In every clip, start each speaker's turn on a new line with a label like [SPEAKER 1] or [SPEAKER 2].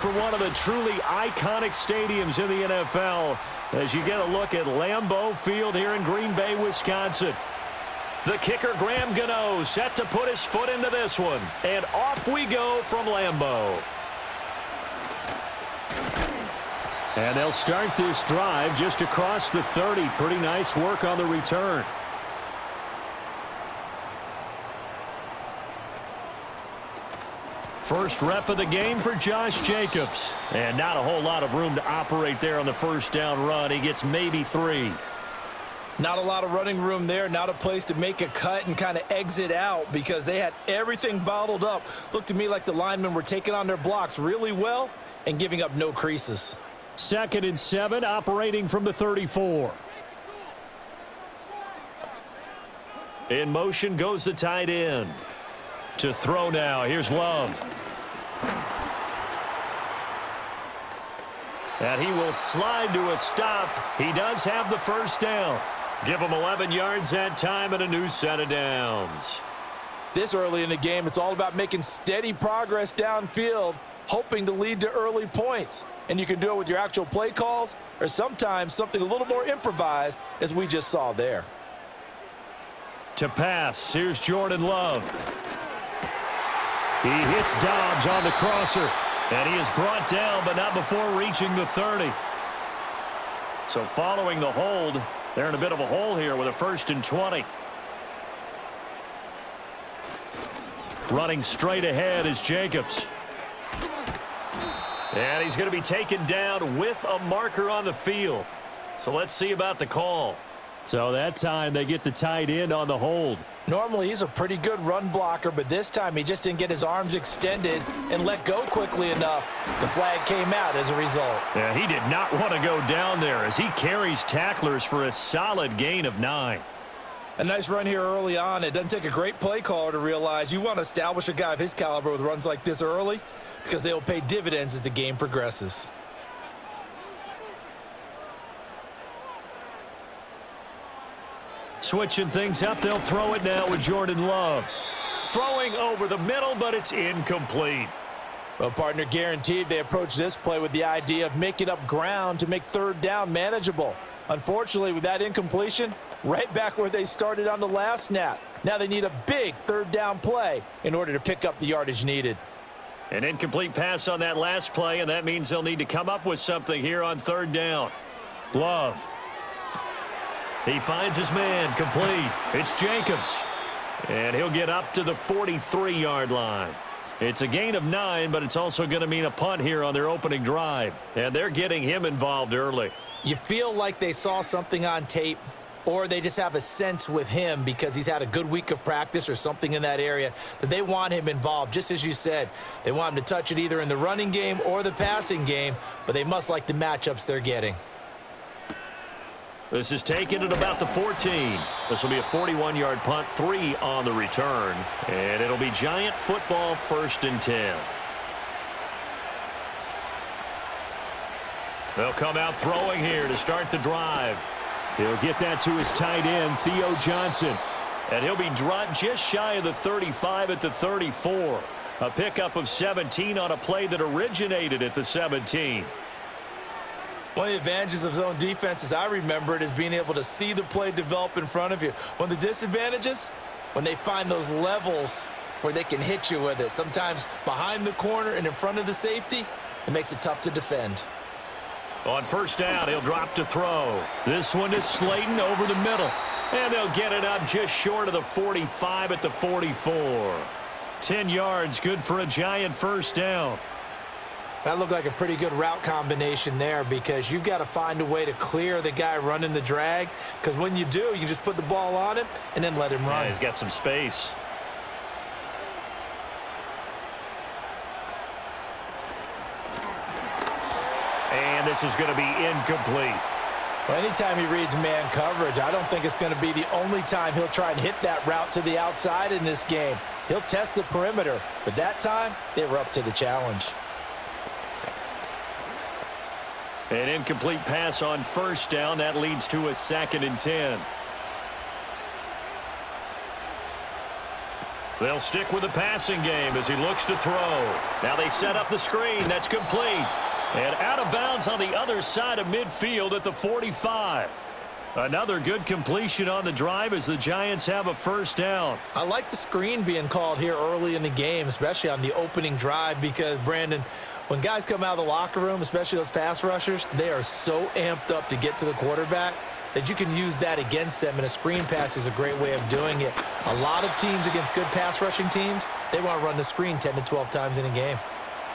[SPEAKER 1] For one of the truly iconic stadiums in the NFL, as you get a look at Lambeau Field here in Green Bay, Wisconsin. The kicker, Graham Gano, set to put his foot into this one. And off we go from Lambeau. And they'll start this drive just across the 30. Pretty nice work on the return. First rep of the game for Josh Jacobs. And not a whole lot of room to operate there on the first down run. He gets maybe 3.
[SPEAKER 2] Not a lot of running room there. Not a place to make a cut and kind of exit out because they had everything bottled up. Looked to me like the linemen were taking on their blocks really well and giving up no creases.
[SPEAKER 1] 2nd and 7, operating from the 34. In motion goes the tight end. To throw now. Here's Love. And he will slide to a stop. He does have the first down. Give him 11 yards that time and a new set of downs.
[SPEAKER 2] This early in the game, it's all about making steady progress downfield, hoping to lead to early points. And you can do it with your actual play calls or sometimes something a little more improvised, as we just saw there.
[SPEAKER 1] To pass, here's Jordan Love. He hits Dobbs on the crosser, and he is brought down, but not before reaching the 30. So following the hold, they're in a bit of a hole here with a 1st and 20. Running straight ahead is Jacobs. And he's going to be taken down with a marker on the field. So let's see about the call. So that time they get the tight end on the hold.
[SPEAKER 2] Normally he's a pretty good run blocker, but this time he just didn't get his arms extended and let go quickly enough. The flag came out as a result.
[SPEAKER 1] Yeah, he did not want to go down there as he carries tacklers for a solid gain of 9.
[SPEAKER 2] A nice run here early on. It doesn't take a great play caller to realize you want to establish a guy of his caliber with runs like this early because they will pay dividends as the game progresses.
[SPEAKER 1] Switching things up, they'll throw it now with Jordan Love. Throwing over the middle, but it's incomplete.
[SPEAKER 2] Well, partner, guaranteed they approach this play with the idea of making up ground to make 3rd down manageable. Unfortunately, with that incompletion, right back where they started on the last snap. Now they need a big 3rd down play in order to pick up the yardage needed.
[SPEAKER 1] An incomplete pass on that last play, and that means they'll need to come up with something here on 3rd down. Love. He finds his man, complete. It's Jacobs. And he'll get up to the 43-yard line. It's a gain of 9, but it's also going to mean a punt here on their opening drive. And they're getting him involved early.
[SPEAKER 2] You feel like they saw something on tape, or they just have a sense with him because he's had a good week of practice or something in that area that they want him involved. Just as you said, they want him to touch it either in the running game or the passing game, but they must like the matchups they're getting.
[SPEAKER 1] This is taken at about the 14. This will be a 41-yard punt, 3 on the return. And it'll be Giant football, 1st and 10. They'll come out throwing here to start the drive. He'll get that to his tight end, Theo Johnson. And he'll be dropped just shy of the 35 at the 34. A pickup of 17 on a play that originated at the 17.
[SPEAKER 2] One of the advantages of zone defense, as I remember it, is being able to see the play develop in front of you. One of the disadvantages, when they find those levels where they can hit you with it, sometimes behind the corner and in front of the safety, it makes it tough to defend.
[SPEAKER 1] On 1st down, he'll drop to throw. This one is Slayton over the middle. And they'll get it up just short of the 45 at the 44. 10 yards, good for a Giant 1st down.
[SPEAKER 2] That looked like a pretty good route combination there because you've got to find a way to clear the guy running the drag, because when you do, you just put the ball on him and then let him run.
[SPEAKER 1] Yeah, he's got some space. And this is going to be incomplete.
[SPEAKER 2] Well, anytime he reads man coverage, I don't think it's going to be the only time he'll try and hit that route to the outside in this game. He'll test the perimeter, but that time they were up to the challenge.
[SPEAKER 1] An incomplete pass on 1st down. That leads to a 2nd and 10. They'll stick with the passing game as he looks to throw. Now they set up the screen. That's complete. And out of bounds on the other side of midfield at the 45. Another good completion on the drive as the Giants have a first down.
[SPEAKER 2] I like the screen being called here early in the game, especially on the opening drive, because, Brandon, when guys come out of the locker room, especially those pass rushers, they are so amped up to get to the quarterback that you can use that against them, and a screen pass is a great way of doing it. A lot of teams against good pass rushing teams, they want to run the screen 10 to 12 times in a game.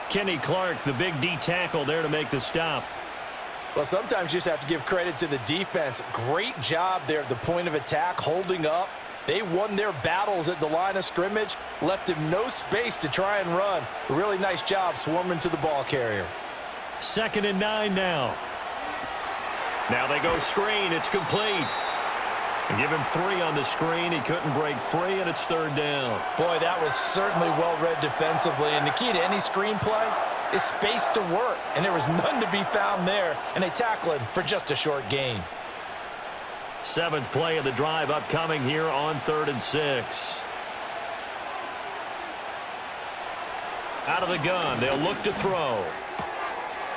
[SPEAKER 1] Kenny Clark, the big D tackle there to make the stop.
[SPEAKER 2] Well, sometimes you just have to give credit to the defense. Great job there at the point of attack, holding up. They won their battles at the line of scrimmage, left him no space to try and run. A really nice job swarming to the ball carrier.
[SPEAKER 1] 2nd and 9 now. Now they go screen. It's complete. And give him 3 on the screen. He couldn't break free, and it's 3rd down.
[SPEAKER 2] Boy, that was certainly well read defensively. And the key to any screen play is space to work. And there was none to be found there. And they tackle him for just a short gain.
[SPEAKER 1] 7th play of the drive upcoming here on 3rd and 6. Out of the gun. They'll look to throw.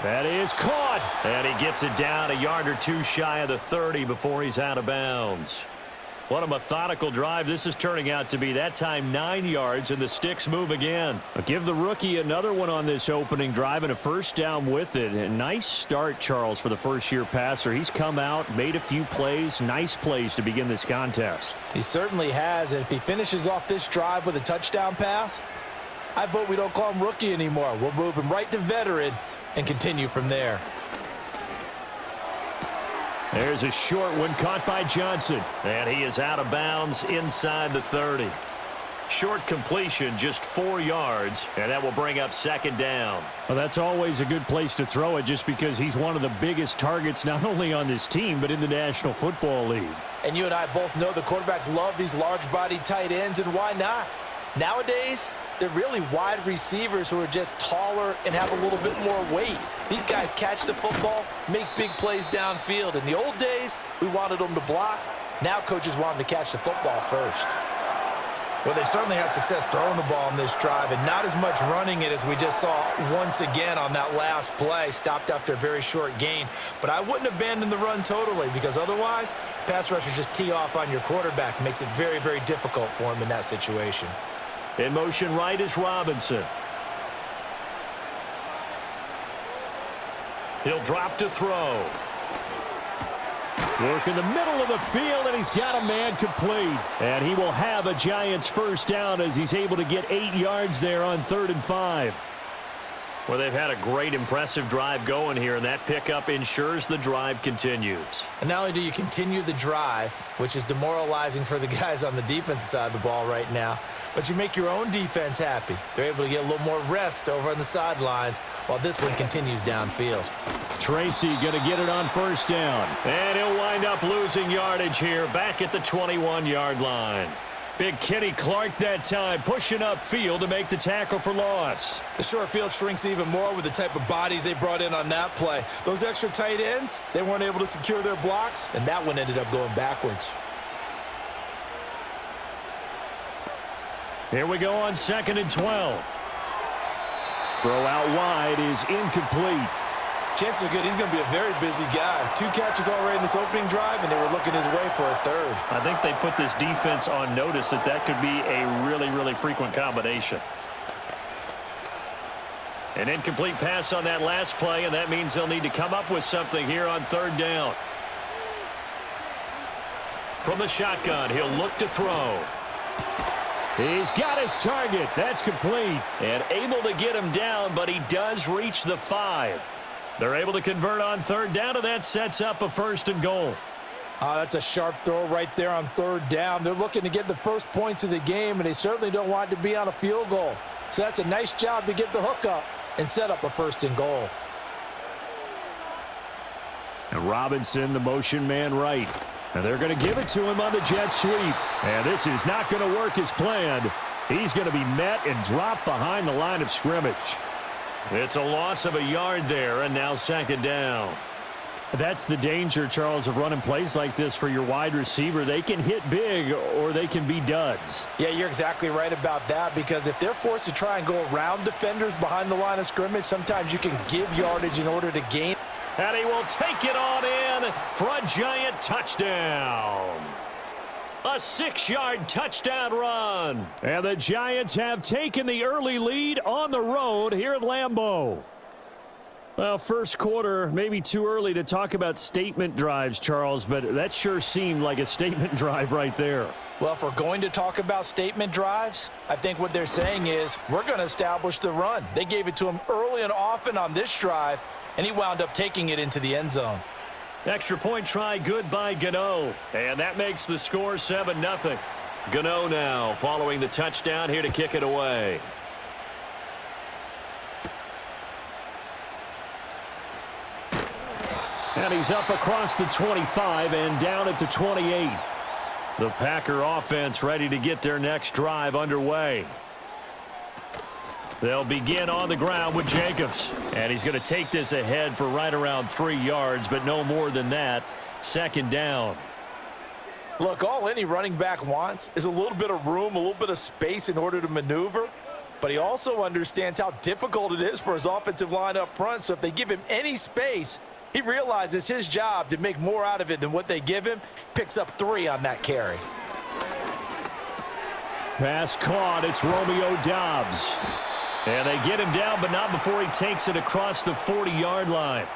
[SPEAKER 1] That is caught. And he gets it down a yard or 2 shy of the 30 before he's out of bounds. What a methodical drive this is turning out to be. That time 9 yards, and the sticks move again. I'll give the rookie another one on this opening drive and a first down with it. A nice start, Charles, for the first-year passer. He's come out, made a few plays, nice plays to begin this contest.
[SPEAKER 2] He certainly has, and if he finishes off this drive with a touchdown pass, I vote we don't call him rookie anymore. We'll move him right to veteran and continue from there.
[SPEAKER 1] There's a short one caught by Johnson. And he is out of bounds inside the 30. Short completion, just 4 yards, and that will bring up 2nd down.
[SPEAKER 3] Well, that's always a good place to throw it just because he's one of the biggest targets not only on this team but in the National Football League.
[SPEAKER 2] And you and I both know the quarterbacks love these large-bodied tight ends, and why not? Nowadays, they're really wide receivers who are just taller and have a little bit more weight. These guys catch the football, make big plays downfield. In the old days, we wanted them to block. Now coaches want them to catch the football first. Well, they certainly had success throwing the ball on this drive, and not as much running it as we just saw once again on that last play. Stopped after a very short gain. But I wouldn't abandon the run totally, because otherwise, pass rushers just tee off on your quarterback. Makes it very, very difficult for him in that situation.
[SPEAKER 1] In motion right is Robinson. He'll drop to throw.
[SPEAKER 3] Work in the middle of the field, and he's got a man complete. And he will have a Giants first down as he's able to get 8 yards there on 3rd and 5.
[SPEAKER 1] Well, they've had a great, impressive drive going here, and that pickup ensures the drive continues.
[SPEAKER 2] And not only do you continue the drive, which is demoralizing for the guys on the defensive side of the ball right now, but you make your own defense happy. They're able to get a little more rest over on the sidelines while this one continues downfield.
[SPEAKER 3] Tracy going to get it on first down.
[SPEAKER 1] And he'll wind up losing yardage here back at the 21-yard line. Big Kenny Clark that time, pushing upfield to make the tackle for loss.
[SPEAKER 2] The short field shrinks even more with the type of bodies they brought in on that play. Those extra tight ends, they weren't able to secure their blocks, and that one ended up going backwards.
[SPEAKER 1] Here we go on 2nd and 12.
[SPEAKER 3] Throw out wide is incomplete.
[SPEAKER 2] Chances are good he's going to be a very busy guy. 2 catches already in this opening drive, and they were looking his way for a 3rd.
[SPEAKER 1] I think they put this defense on notice that that could be a really, really frequent combination. An incomplete pass on that last play, and that means they'll need to come up with something here on 3rd down. From the shotgun, he'll look to throw.
[SPEAKER 3] He's got his target. That's complete.
[SPEAKER 1] And able to get him down, but he does reach the 5. They're able to convert on 3rd down, and that sets up a 1st and goal.
[SPEAKER 2] That's a sharp throw right there on 3rd down. They're looking to get the first points of the game, and they certainly don't want it to be on a field goal. So that's a nice job to get the hook up and set up a 1st and goal.
[SPEAKER 3] And Robinson, the motion man right. And they're going to give it to him on the jet sweep. And this is not going to work as planned. He's going to be met and dropped behind the line of scrimmage.
[SPEAKER 1] It's a loss of a yard there, and now 2nd down.
[SPEAKER 3] That's the danger, Charles, of running plays like this for your wide receiver. They can hit big or they can be duds.
[SPEAKER 2] Yeah, you're exactly right about that, because if they're forced to try and go around defenders behind the line of scrimmage, sometimes you can give yardage in order to gain.
[SPEAKER 1] And he will take it on in for a giant touchdown. A 6-yard touchdown run.
[SPEAKER 3] And the Giants have taken the early lead on the road here at Lambeau. Well, first quarter, maybe too early to talk about statement drives, Charles, but that sure seemed like a statement drive right there.
[SPEAKER 2] Well, if we're going to talk about statement drives, I think what they're saying is we're going to establish the run. They gave it to him early and often on this drive, and he wound up taking it into the end zone.
[SPEAKER 1] Extra point try good by Gano. And that makes the score 7-0. Gano now following the touchdown here to kick it away.
[SPEAKER 3] And he's up across the 25 and down at the 28.
[SPEAKER 1] The Packer offense ready to get their next drive underway. They'll begin on the ground with Jacobs. And he's going to take this ahead for right around 3 yards, but no more than that. Second down.
[SPEAKER 2] Look, all any running back wants is a little bit of room, a little bit of space in order to maneuver. But he also understands how difficult it is for his offensive line up front. So if they give him any space, he realizes his job to make more out of it than what they give him. Picks up 3 on that carry.
[SPEAKER 3] Pass caught. It's Romeo Doubs.
[SPEAKER 1] And they get him down, but not before he takes it across the 40-yard line.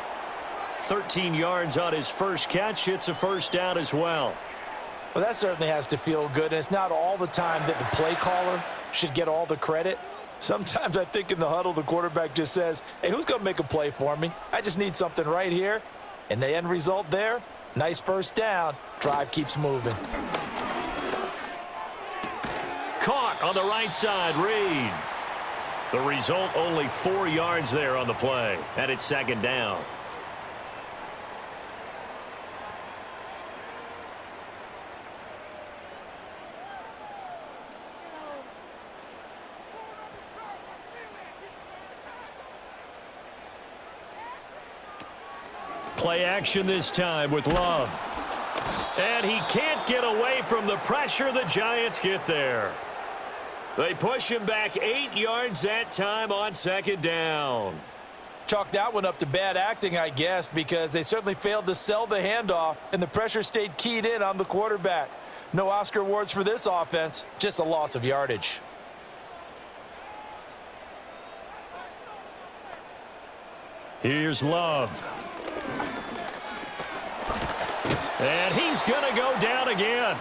[SPEAKER 1] 13 yards on his first catch. It's a first down as well.
[SPEAKER 2] Well, that certainly has to feel good. And it's not all the time that the play caller should get all the credit. Sometimes I think in the huddle, the quarterback just says, hey, who's going to make a play for me? I just need something right here. And the end result there, nice first down. Drive keeps moving.
[SPEAKER 1] Caught on the right side, Reed. The result, only 4 yards there on the play. And it's second down. Play action this time with Love. And he can't get away from the pressure. The Giants get there. They push him back 8 yards that time on second down.
[SPEAKER 2] Chalk that one up to bad acting, I guess, because they certainly failed to sell the handoff, and the pressure stayed keyed in on the quarterback. No Oscar awards for this offense, just a loss of yardage.
[SPEAKER 1] Here's Love. And he's going to go down again.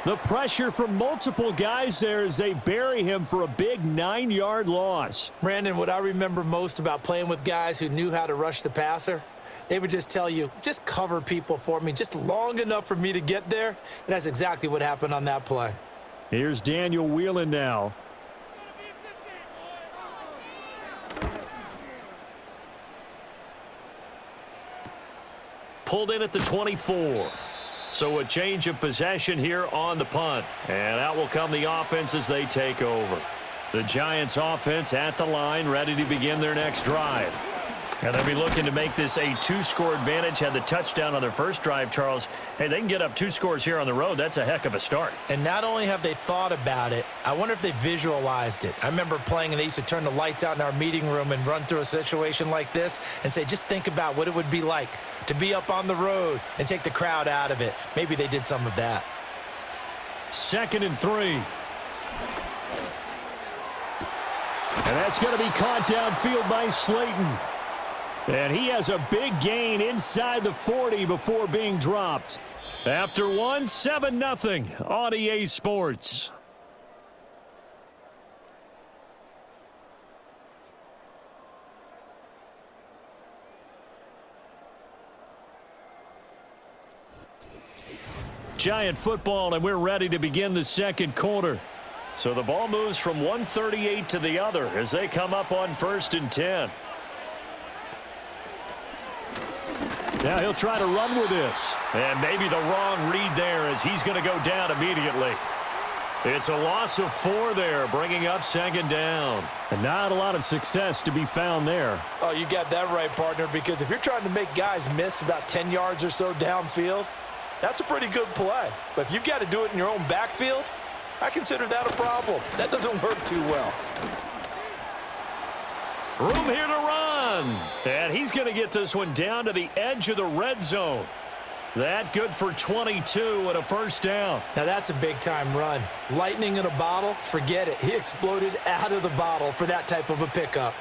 [SPEAKER 3] The pressure from multiple guys there as they bury him for a big 9-yard loss.
[SPEAKER 2] Brandon, what I remember most about playing with guys who knew how to rush the passer, they would just tell you, just cover people for me, just long enough for me to get there. And that's exactly what happened on that play.
[SPEAKER 3] Here's Daniel Whelan now.
[SPEAKER 1] Pulled in at the 24. So a change of possession here on the punt. And out will come the offense as they take over. The Giants offense at the line, ready to begin their next drive. And they'll be looking to make this a 2-score advantage. Had the touchdown on their first drive, Charles. Hey, they can get up 2 scores here on the road. That's a heck of a start.
[SPEAKER 2] And not only have they thought about it, I wonder if they visualized it. I remember playing and they used to turn the lights out in our meeting room and run through a situation like this and say, just think about what it would be like to be up on the road and take the crowd out of it. Maybe they did some of that.
[SPEAKER 1] 2nd and 3.
[SPEAKER 3] And that's going to be caught downfield by Slayton. And he has a big gain inside the 40 before being dropped. After one, 7-0 on EA Sports. Giant football, and we're ready to begin the second quarter. So the ball moves from 138 to the other as they come up on 1st and 10. Now he'll try to run with this. And maybe the wrong read there as he's going to go down immediately.
[SPEAKER 1] It's a loss of 4 there, bringing up second down.
[SPEAKER 3] And not a lot of success to be found there.
[SPEAKER 2] Oh, you got that right, partner, because if you're trying to make guys miss about 10 yards or so downfield, that's a pretty good play. But if you've got to do it in your own backfield, I consider that a problem. That doesn't work too well.
[SPEAKER 1] Room here to run. And he's going to get this one down to the edge of the red zone. That good for 22 and a first down.
[SPEAKER 2] Now that's a big-time run. Lightning in a bottle, forget it. He exploded out of the bottle for that type of a pickup.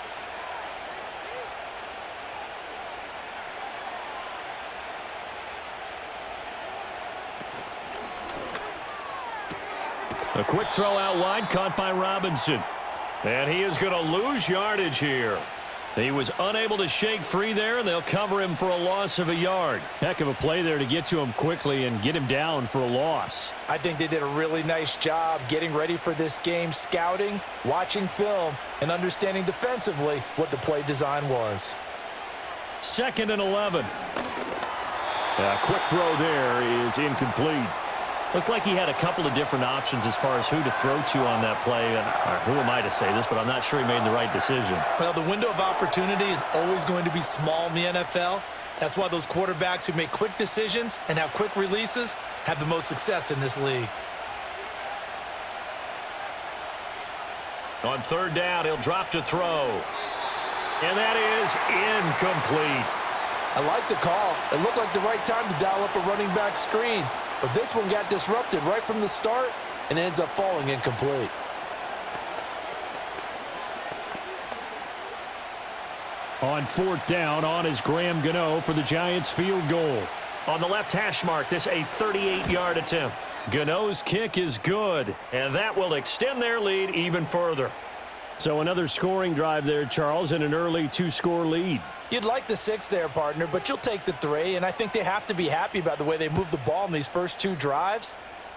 [SPEAKER 1] A quick throw out wide, caught by Robinson. And he is going to lose yardage here. He was unable to shake free there, and they'll cover him for a loss of a yard.
[SPEAKER 3] Heck of a play there to get to him quickly and get him down for a loss.
[SPEAKER 2] I think they did a really nice job getting ready for this game, scouting, watching film, and understanding defensively what the play design was.
[SPEAKER 1] 2nd and 11.
[SPEAKER 3] A quick throw there is incomplete.
[SPEAKER 1] Looked like he had a couple of different options as far as who to throw to on that play. And who am I to say this, but I'm not sure he made the right decision.
[SPEAKER 2] Well, the window of opportunity is always going to be small in the NFL. That's why those quarterbacks who make quick decisions and have quick releases have the most success in this league.
[SPEAKER 1] On 3rd down, he'll drop to throw. And that is incomplete.
[SPEAKER 2] I like the call. It looked like the right time to dial up a running back screen. But this one got disrupted right from the start and ends up falling incomplete.
[SPEAKER 3] On 4th down, on is Graham Gano for the Giants field goal.
[SPEAKER 1] On the left hash mark, this a 38-yard attempt. Gano's kick is good, and that will extend their lead even further.
[SPEAKER 3] So another scoring drive there, Charles, and an early 2-score lead.
[SPEAKER 2] You'd like the 6 there, partner, but you'll take the 3, and I think they have to be happy about the way they moved the ball in these first 2 drives.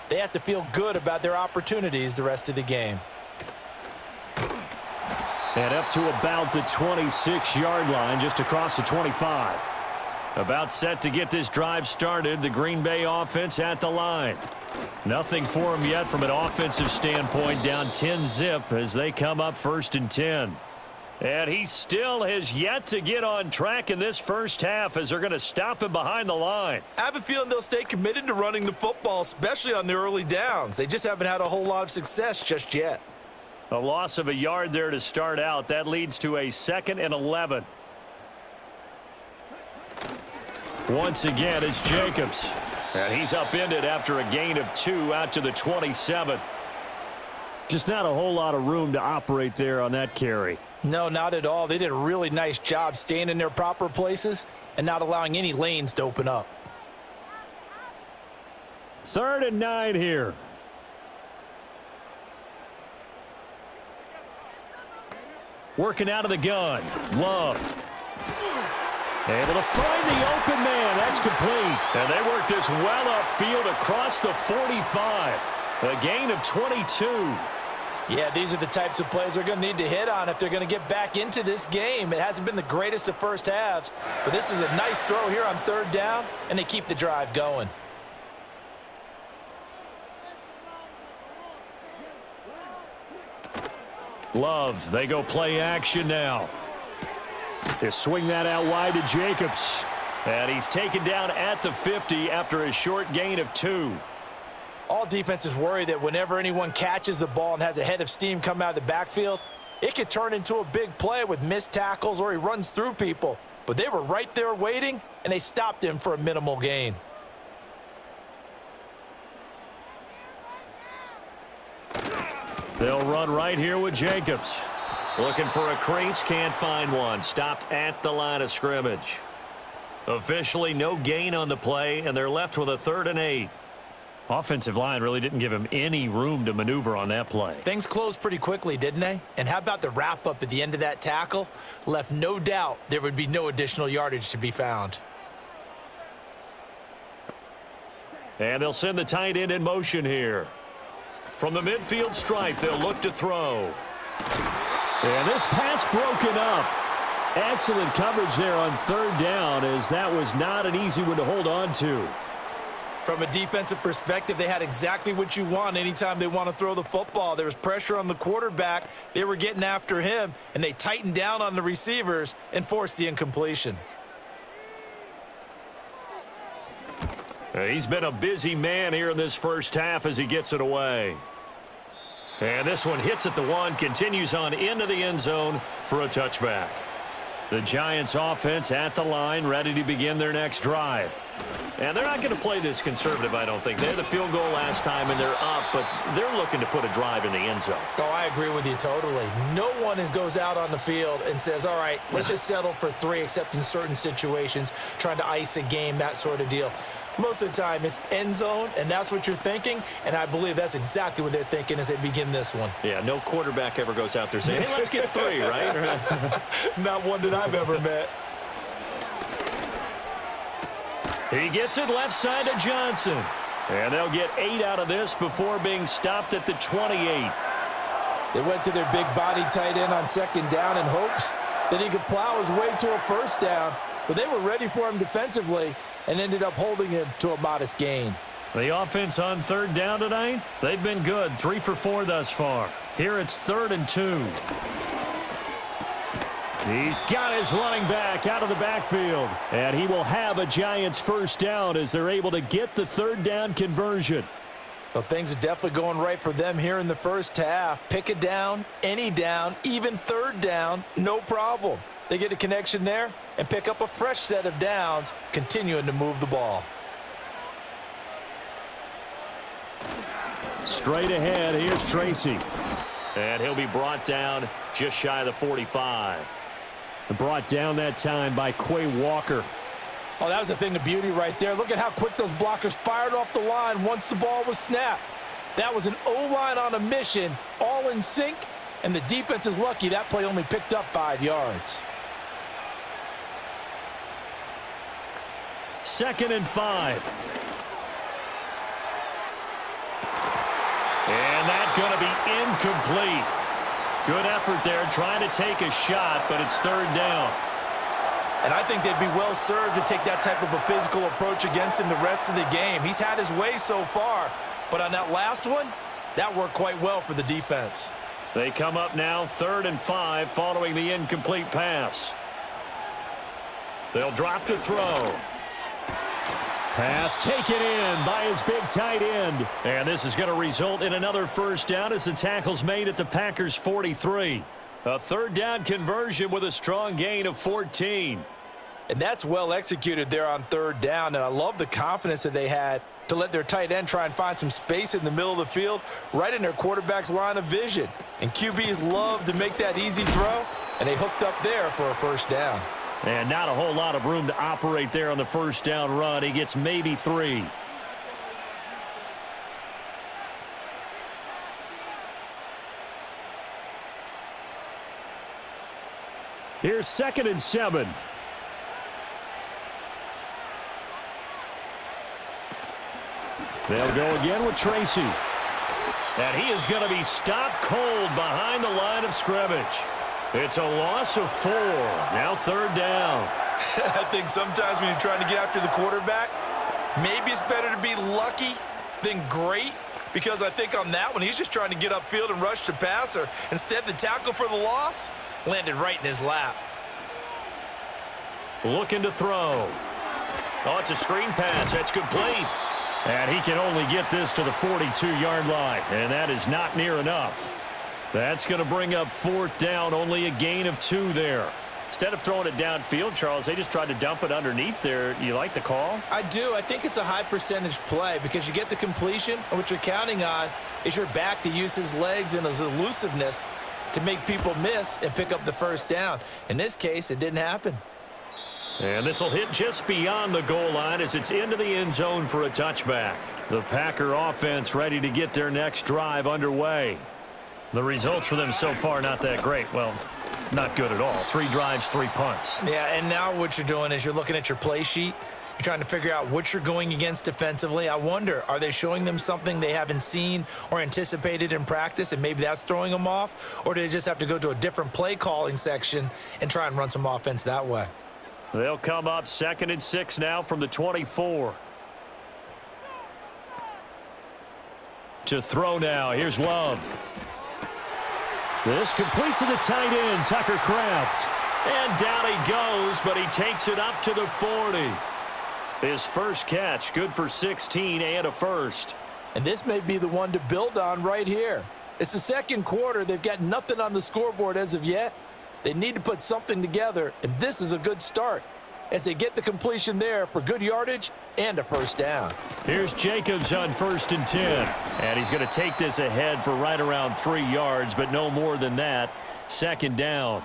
[SPEAKER 2] They have to feel good about their opportunities the rest of the game.
[SPEAKER 3] And up to about the 26-yard line, just across the 25.
[SPEAKER 1] About set to get this drive started, the Green Bay offense at the line. Nothing for them yet from an offensive standpoint, down 10-zip as they come up 1st and 10. And he still has yet to get on track in this first half as they're going to stop him behind the line.
[SPEAKER 2] I have a feeling they'll stay committed to running the football, especially on the early downs. They just haven't had a whole lot of success just yet.
[SPEAKER 1] A loss of a yard there to start out. That leads to a 2nd and 11. Once again, it's Jacobs. And he's upended after a gain of 2 out to the 27.
[SPEAKER 3] Just not a whole lot of room to operate there on that carry.
[SPEAKER 2] No, not at all. They did a really nice job staying in their proper places and not allowing any lanes to open up.
[SPEAKER 3] 3rd and 9 here.
[SPEAKER 1] Working out of the gun. Love. Able to find the open man. That's complete. And they work this well upfield across the 45. A gain of 22.
[SPEAKER 2] Yeah, these are the types of plays they're going to need to hit on if they're going to get back into this game. It hasn't been the greatest of first halves, but this is a nice throw here on 3rd down, and they keep the drive going.
[SPEAKER 1] Love, they go play action now.
[SPEAKER 3] They swing that out wide to Jacobs.
[SPEAKER 1] And he's taken down at the 50 after a short gain of 2.
[SPEAKER 2] All defenses worry that whenever anyone catches the ball and has a head of steam come out of the backfield, it could turn into a big play with missed tackles or he runs through people. But they were right there waiting, and they stopped him for a minimal gain.
[SPEAKER 1] They'll run right here with Jacobs. Looking for a crease, can't find one. Stopped at the line of scrimmage. Officially no gain on the play, and they're left with a 3rd and 8. Offensive line really didn't give him any room to maneuver on that play.
[SPEAKER 2] Things closed pretty quickly, didn't they? And how about the wrap-up at the end of that tackle? Left no doubt there would be no additional yardage to be found.
[SPEAKER 1] And they'll send the tight end in motion here. From the midfield stripe, they'll look to throw.
[SPEAKER 3] And this pass broken up. Excellent coverage there on 3rd down, as that was not an easy one to hold on to.
[SPEAKER 2] From a defensive perspective, they had exactly what you want anytime they want to throw the football. There was pressure on the quarterback. They were getting after him, and they tightened down on the receivers and forced the incompletion.
[SPEAKER 1] He's been a busy man here in this first half as he gets it away. And this one hits at the one, continues on into the end zone for a touchback. The Giants offense at the line, ready to begin their next drive. And they're not going to play this conservative, I don't think. They had the field goal last time, and they're up, but they're looking to put a drive in the end zone.
[SPEAKER 2] Oh, I agree with you totally. No one goes out on the field and says, all right, let's just settle for 3, except in certain situations, trying to ice a game, that sort of deal. Most of the time, it's end zone, and that's what you're thinking, and I believe that's exactly what they're thinking as they begin this one.
[SPEAKER 1] Yeah, no quarterback ever goes out there saying, hey, let's get 3, right?
[SPEAKER 2] Not one that I've ever met.
[SPEAKER 1] He gets it left side to Johnson. And they'll get 8 out of this before being stopped at the 28.
[SPEAKER 2] They went to their big body tight end on second down in hopes that he could plow his way to a first down, but they were ready for him defensively and ended up holding him to a modest gain.
[SPEAKER 1] The offense on third down tonight, they've been good. 3 for 4 thus far. Here it's 3rd and 2. He's got his running back out of the backfield. And he will have a Giants first down as they're able to get the third down conversion.
[SPEAKER 2] Well, things are definitely going right for them here in the first half. Pick a down, any down, even third down, no problem. They get a connection there and pick up a fresh set of downs, continuing to move the ball.
[SPEAKER 1] Straight ahead, here's Tracy. And he'll be brought down just shy of the 45.
[SPEAKER 3] Brought down that time by Quay Walker.
[SPEAKER 2] Oh, that was a thing of beauty right there. Look at how quick those blockers fired off the line once the ball was snapped. That was an O-line on a mission, all in sync, and the defense is lucky that play only picked up 5 yards.
[SPEAKER 1] 2nd and 5. And that's going to be incomplete. Good effort there trying to take a shot, but it's 3rd down.
[SPEAKER 2] And I think they'd be well served to take that type of a physical approach against him the rest of the game. He's had his way so far, but on that last one, that worked quite well for the defense.
[SPEAKER 1] They come up now 3rd and 5 following the incomplete pass. They'll drop to throw.
[SPEAKER 3] Pass taken in by his big tight end.
[SPEAKER 1] And this is going to result in another first down as the tackle's made at the Packers' 43. A 3rd down conversion with a strong gain of 14.
[SPEAKER 2] And that's well executed there on 3rd down, and I love the confidence that they had to let their tight end try and find some space in the middle of the field, right in their quarterback's line of vision. And QBs love to make that easy throw, and they hooked up there for a first down.
[SPEAKER 1] And not a whole lot of room to operate there on the first down run. He gets maybe 3.
[SPEAKER 3] Here's 2nd and 7.
[SPEAKER 1] They'll go again with Tracy. And he is going to be stopped cold behind the line of scrimmage. It's a loss of 4. Now 3rd down.
[SPEAKER 2] I think sometimes when you're trying to get after the quarterback, maybe it's better to be lucky than great, because I think on that one, he's just trying to get upfield and rush the passer. Instead, the tackle for the loss landed right in his lap.
[SPEAKER 1] Looking to throw. Oh, it's a screen pass. That's complete. And he can only get this to the 42-yard line, and that is not near enough. That's going to bring up 4th down, only a gain of 2 there. Instead of throwing it downfield, Charles, they just tried to dump it underneath there. You like the call?
[SPEAKER 2] I do. I think it's a high percentage play because you get the completion, and what you're counting on is your back to use his legs and his elusiveness to make people miss and pick up the first down. In this case, it didn't happen.
[SPEAKER 1] And this will hit just beyond the goal line as it's into the end zone for a touchback. The Packer offense ready to get their next drive underway. The results for them so far not that great. Well, not good at all. 3 drives, 3 punts.
[SPEAKER 2] Yeah, and now what you're doing is you're looking at your play sheet. You're trying to figure out what you're going against defensively. I wonder, are they showing them something they haven't seen or anticipated in practice, and maybe that's throwing them off? Or do they just have to go to a different play calling section and try and run some offense that way?
[SPEAKER 1] They'll come up 2nd and 6 now from the 24. To throw now. Here's Love.
[SPEAKER 3] This complete to the tight end, Tucker Kraft.
[SPEAKER 1] And down he goes, but he takes it up to the 40. His first catch, good for 16 and a first.
[SPEAKER 2] And this may be the one to build on right here. It's the second quarter. They've got nothing on the scoreboard as of yet. They need to put something together, and this is a good start as they get the completion there for good yardage and a first down.
[SPEAKER 1] Here's Jacobs on 1st and 10. And he's going to take this ahead for right around 3 yards, but no more than that. 2nd down.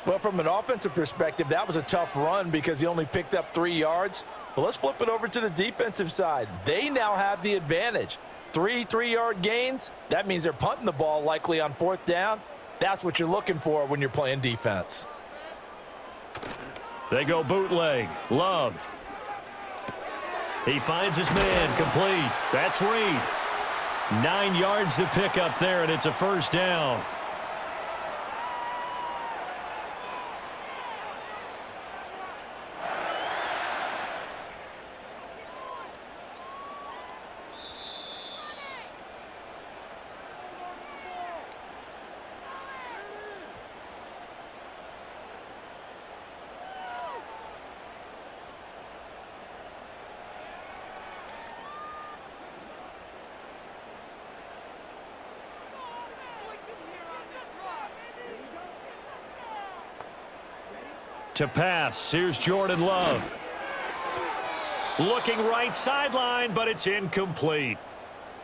[SPEAKER 2] Well, from an offensive perspective, that was a tough run because he only picked up 3 yards. But let's flip it over to the defensive side. They now have the advantage. 3 3-yard gains, that means they're punting the ball likely on 4th down. That's what you're looking for when you're playing defense.
[SPEAKER 1] They go bootleg. Love. He finds his man. Complete. That's Reed. 9 yards to pick up there, and it's a first down. To pass, here's Jordan Love. Looking right sideline, but it's incomplete.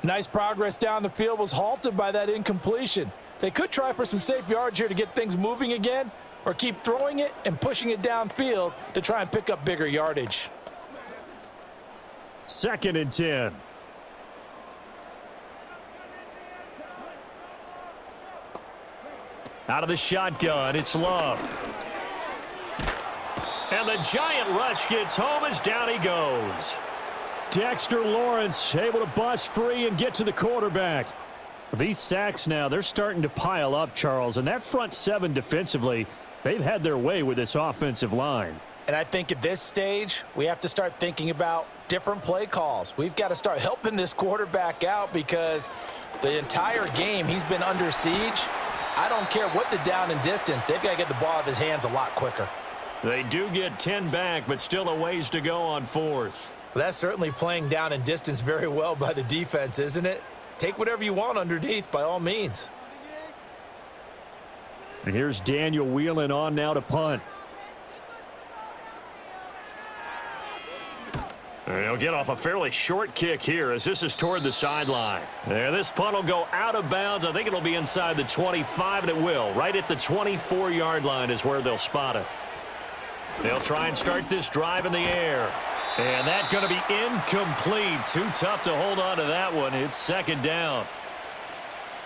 [SPEAKER 2] Nice progress down the field, was halted by that incompletion. They could try for some safe yards here to get things moving again, or keep throwing it and pushing it downfield to try and pick up bigger yardage.
[SPEAKER 3] 2nd and 10.
[SPEAKER 1] Out of the shotgun, it's Love. And the giant rush gets home as down he goes.
[SPEAKER 3] Dexter Lawrence able to bust free and get to the quarterback. These sacks now, they're starting to pile up, Charles. And that front 7 defensively, they've had their way with this offensive line.
[SPEAKER 2] And I think at this stage, we have to start thinking about different play calls. We've got to start helping this quarterback out because the entire game he's been under siege. I don't care what the down and distance. They've got to get the ball out of his hands a lot quicker.
[SPEAKER 1] They do get 10 back, but still a ways to go on 4th.
[SPEAKER 2] Well, that's certainly playing down and distance very well by the defense, isn't it? Take whatever you want underneath, by all means.
[SPEAKER 3] And here's Daniel Whelan on now to punt.
[SPEAKER 1] He'll get off a fairly short kick here as this is toward the sideline. There, this punt will go out of bounds. I think it'll be inside the 25, and it will. Right at the 24-yard line is where they'll spot it. They'll try and start this drive in the air. And that's going to be incomplete. Too tough to hold on to that one. It's 2nd down.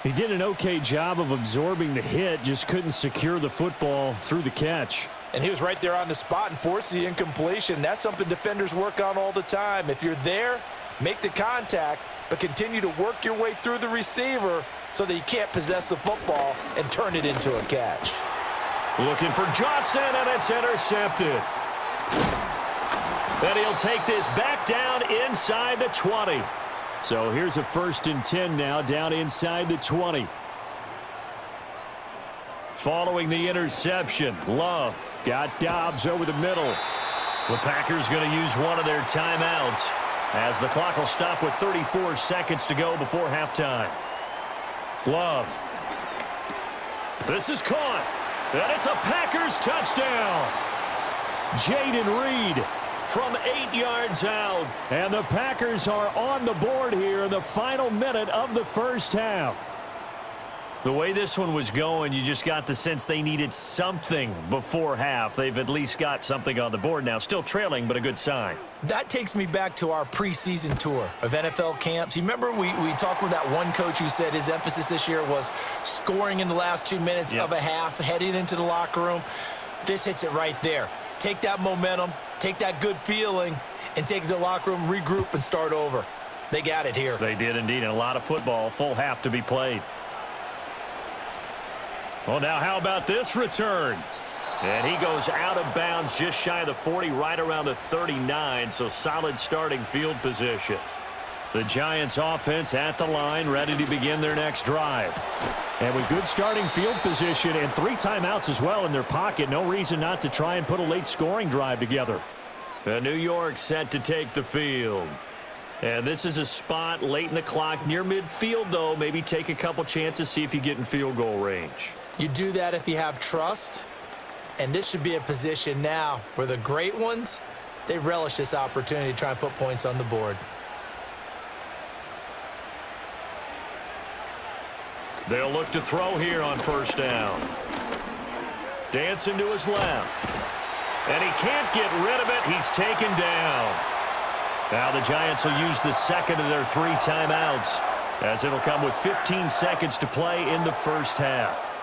[SPEAKER 3] He did an okay job of absorbing the hit, just couldn't secure the football through the catch.
[SPEAKER 2] And he was right there on the spot and forced the incompletion. That's something defenders work on all the time. If you're there, make the contact, but continue to work your way through the receiver so that he can't possess the football and turn it into a catch.
[SPEAKER 1] Looking for Johnson, and it's intercepted. And he'll take this back down inside the 20.
[SPEAKER 3] So here's a 1st and 10 now, down inside the 20.
[SPEAKER 1] Following the interception, Love
[SPEAKER 3] got Dobbs over the middle.
[SPEAKER 1] The Packers going to use one of their timeouts as the clock will stop with 34 seconds to go before halftime. Love. This is caught. And it's a Packers touchdown.
[SPEAKER 3] Jaden Reed
[SPEAKER 1] from 8 yards out.
[SPEAKER 3] And the Packers are on the board here in the final minute of the first half.
[SPEAKER 1] The way this one was going, you just got the sense they needed something before half. They've at least got something on the board now. Still trailing, but a good sign.
[SPEAKER 2] That takes me back to our preseason tour of NFL camps. You remember we talked with that one coach who said his emphasis this year was scoring in the last 2 minutes of a half, heading into the locker room. This hits it right there. Take that momentum, take that good feeling, and take it to the locker room, regroup, and start over. They got it here.
[SPEAKER 1] They did indeed, and a lot of football, full half to be played. Well, now how about this return? And he goes out of bounds just shy of the 40, right around the 39, so solid starting field position.
[SPEAKER 3] The Giants offense at the line, ready to begin their next drive. And with good starting field position and 3 timeouts as well in their pocket, no reason not to try and put a late scoring drive together.
[SPEAKER 1] New York set to take the field. And this is a spot late in the clock near midfield, though. Maybe take a couple chances, see if you get in field goal range.
[SPEAKER 2] You do that if you have trust. And this should be a position now where the great ones, they relish this opportunity to try and put points on the board.
[SPEAKER 1] They'll look to throw here on first down. Dancing to his left. And he can't get rid of it. He's taken down. Now the Giants will use the second of their 3 timeouts, as it'll come with 15 seconds to play in the first half.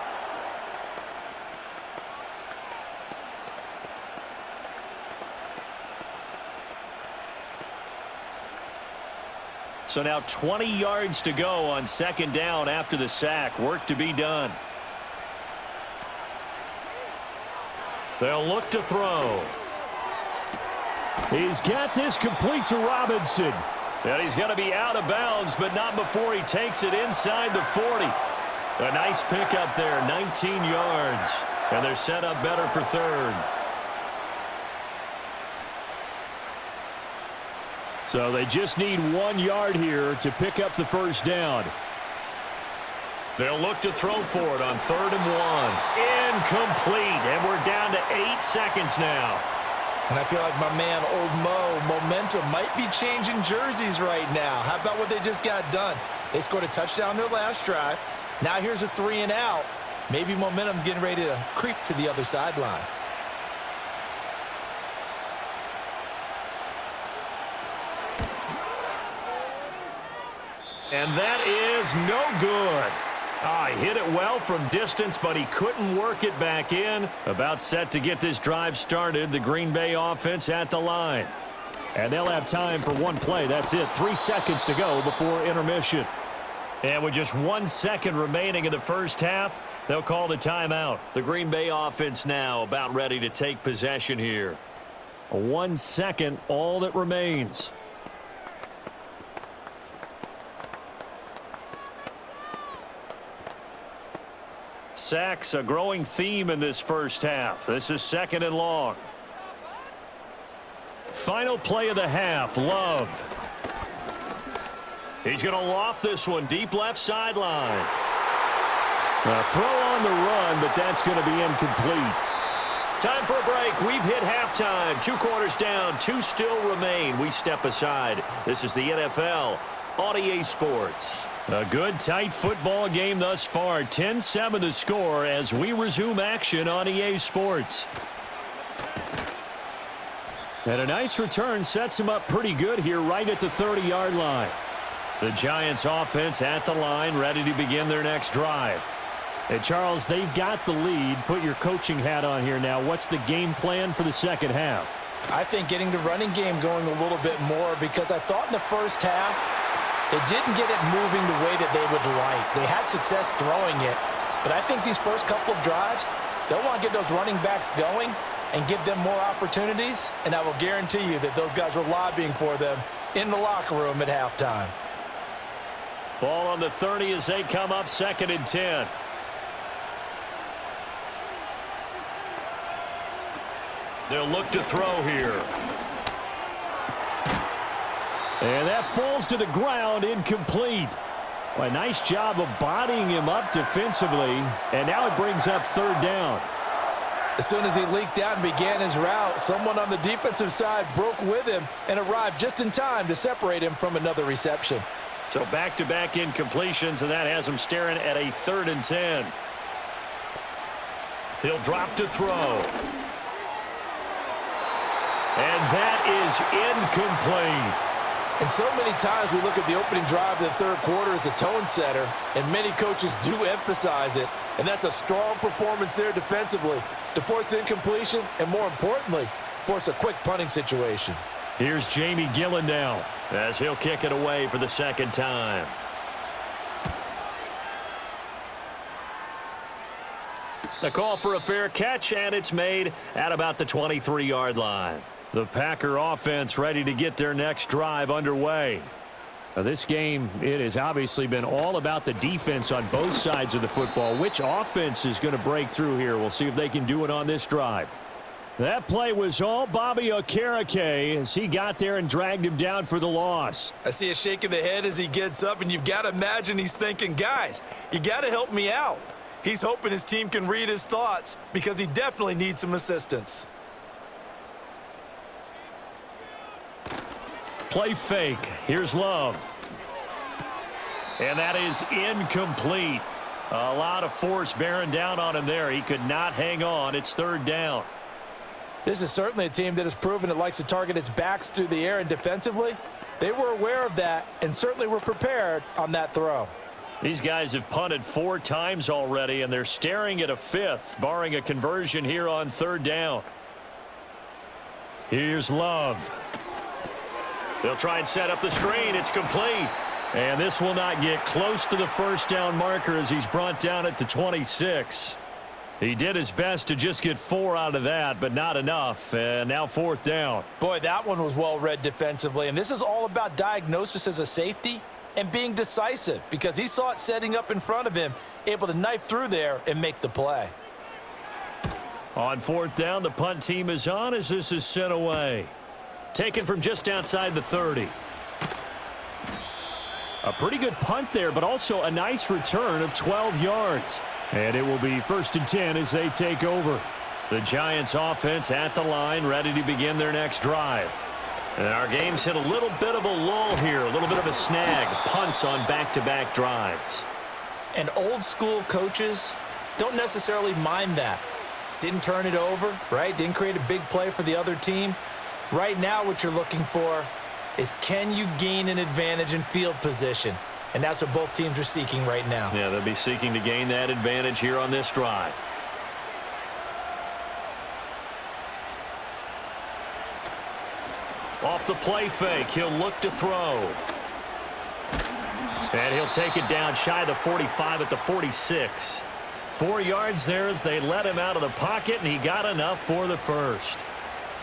[SPEAKER 1] So now 20 yards to go on second down after the sack. Work to be done. They'll look to throw.
[SPEAKER 3] He's got this complete to Robinson.
[SPEAKER 1] And he's going to be out of bounds, but not before he takes it inside the 40. A nice pickup there, 19 yards. And they're set up better for third.
[SPEAKER 3] So they just need 1 yard here to pick up the first down.
[SPEAKER 1] They'll look to throw for it on 3rd and 1. Incomplete, and we're down to 8 seconds now.
[SPEAKER 2] And I feel like my man, Old Mo, momentum might be changing jerseys right now. How about what they just got done? They scored a touchdown their last drive. Now here's a 3 and out. Maybe momentum's getting ready to creep to the other sideline.
[SPEAKER 1] And that is no good. He hit it well from distance, but he couldn't work it back in. About set to get this drive started, the Green Bay offense at the line.
[SPEAKER 3] And they'll have time for 1 play. That's it. 3 seconds to go before intermission.
[SPEAKER 1] And with just 1 second remaining in the first half, they'll call the timeout. The Green Bay offense now about ready to take possession here.
[SPEAKER 3] 1 second, all that remains.
[SPEAKER 1] Sacks, a growing theme in this first half. This is 2nd and long. Final play of the half, Love. He's going to loft this one deep left sideline.
[SPEAKER 3] A throw on the run, but that's going to be incomplete.
[SPEAKER 1] Time for a break. We've hit halftime. 2 quarters down, 2 still remain. We step aside. This is the NFL on EA Sports.
[SPEAKER 3] A good, tight football game thus far. 10-7 the score as we resume action on EA Sports. And a nice return sets him up pretty good here right at the 30-yard line.
[SPEAKER 1] The Giants offense at the line, ready to begin their next drive.
[SPEAKER 3] Hey, Charles, they've got the lead. Put your coaching hat on here now. What's the game plan for the second half?
[SPEAKER 2] I think getting the running game going a little bit more, because I thought in the first half, they didn't get it moving the way that they would like. They had success throwing it. But I think these first couple of drives, they'll want to get those running backs going and give them more opportunities. And I will guarantee you that those guys were lobbying for them in the locker room at halftime.
[SPEAKER 1] Ball on the 30 as they come up 2nd and 10. They'll look to throw here.
[SPEAKER 3] And that falls to the ground, incomplete. Well, a nice job of bodying him up defensively, and now it brings up 3rd down.
[SPEAKER 2] As soon as he leaked out and began his route, someone on the defensive side broke with him and arrived just in time to separate him from another reception.
[SPEAKER 1] So back-to-back incompletions, and that has him staring at a 3rd and 10. He'll drop to throw. And that is incomplete.
[SPEAKER 2] And so many times we look at the opening drive of the 3rd quarter as a tone setter, and many coaches do emphasize it. And that's a strong performance there defensively to force incompletion and, more importantly, force a quick punting situation.
[SPEAKER 1] Here's Jamie Gillen now as he'll kick it away for the 2nd time. The call for a fair catch, and it's made at about the 23-yard line. The Packer offense ready to get their next drive underway.
[SPEAKER 3] This game, it has obviously been all about the defense on both sides of the football. Which offense is going to break through here? We'll see if they can do it on this drive. That play was all Bobby Okereke as he got there and dragged him down for the loss.
[SPEAKER 2] I see a shake of the head as he gets up, and you've got to imagine he's thinking, guys, you got to help me out. He's hoping his team can read his thoughts because he definitely needs some assistance.
[SPEAKER 1] Play fake. Here's Love. And that is incomplete. A lot of force bearing down on him there. He could not hang on. It's third down.
[SPEAKER 2] This is certainly a team that has proven it likes to target its backs through the air, and defensively, they were aware of that and certainly were prepared on that throw.
[SPEAKER 1] These guys have punted 4 times already, and they're staring at a 5th, barring a conversion here on third down. Here's Love. They'll try and set up the screen. It's complete. And this will not get close to the first down marker as he's brought down at the 26. He did his best to just get 4 out of that, but not enough. And now fourth down.
[SPEAKER 2] Boy, that one was well read defensively. And this is all about diagnosis as a safety and being decisive because he saw it setting up in front of him, able to knife through there and make the play.
[SPEAKER 1] On fourth down, the punt team is on as this is sent away. Taken from just outside the 30.
[SPEAKER 3] A pretty good punt there, but also a nice return of 12 yards. And it will be 1st and 10 as they take over.
[SPEAKER 1] The Giants offense at the line, ready to begin their next drive. And our game's hit a little bit of a lull here, a little bit of a snag. Punts on back-to-back drives.
[SPEAKER 2] And old school coaches don't necessarily mind that. Didn't turn it over, right? Didn't create a big play for the other team. Right now what you're looking for is can you gain an advantage in field position? And that's what both teams are seeking right now.
[SPEAKER 1] Yeah, they'll be seeking to gain that advantage here on this drive. Off the play fake, he'll look to throw. And he'll take it down shy of the 45 at the 46. 4 yards there as they let him out of the pocket, and he got enough for the first.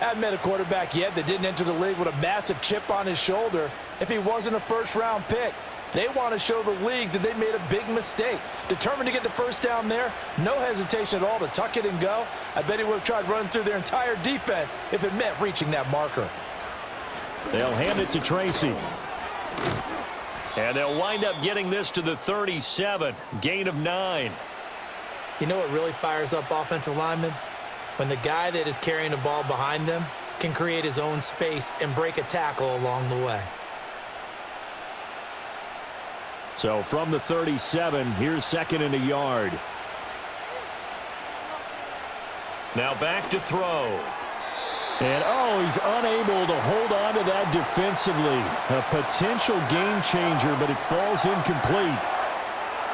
[SPEAKER 2] I haven't met a quarterback yet that didn't enter the league with a massive chip on his shoulder if he wasn't a first-round pick. They want to show the league that they made a big mistake. Determined to get the first down there, no hesitation at all to tuck it and go. I bet he would have tried running through their entire defense if it meant reaching that marker.
[SPEAKER 3] They'll hand it to Tracy.
[SPEAKER 1] And they'll wind up getting this to the 37. Gain of 9.
[SPEAKER 2] You know what really fires up offensive linemen? When the guy that is carrying the ball behind them can create his own space and break a tackle along the way.
[SPEAKER 3] So from the 37, here's 2nd and a yard.
[SPEAKER 1] Now back to throw.
[SPEAKER 3] And, he's unable to hold on to that defensively. A potential game changer, but it falls incomplete.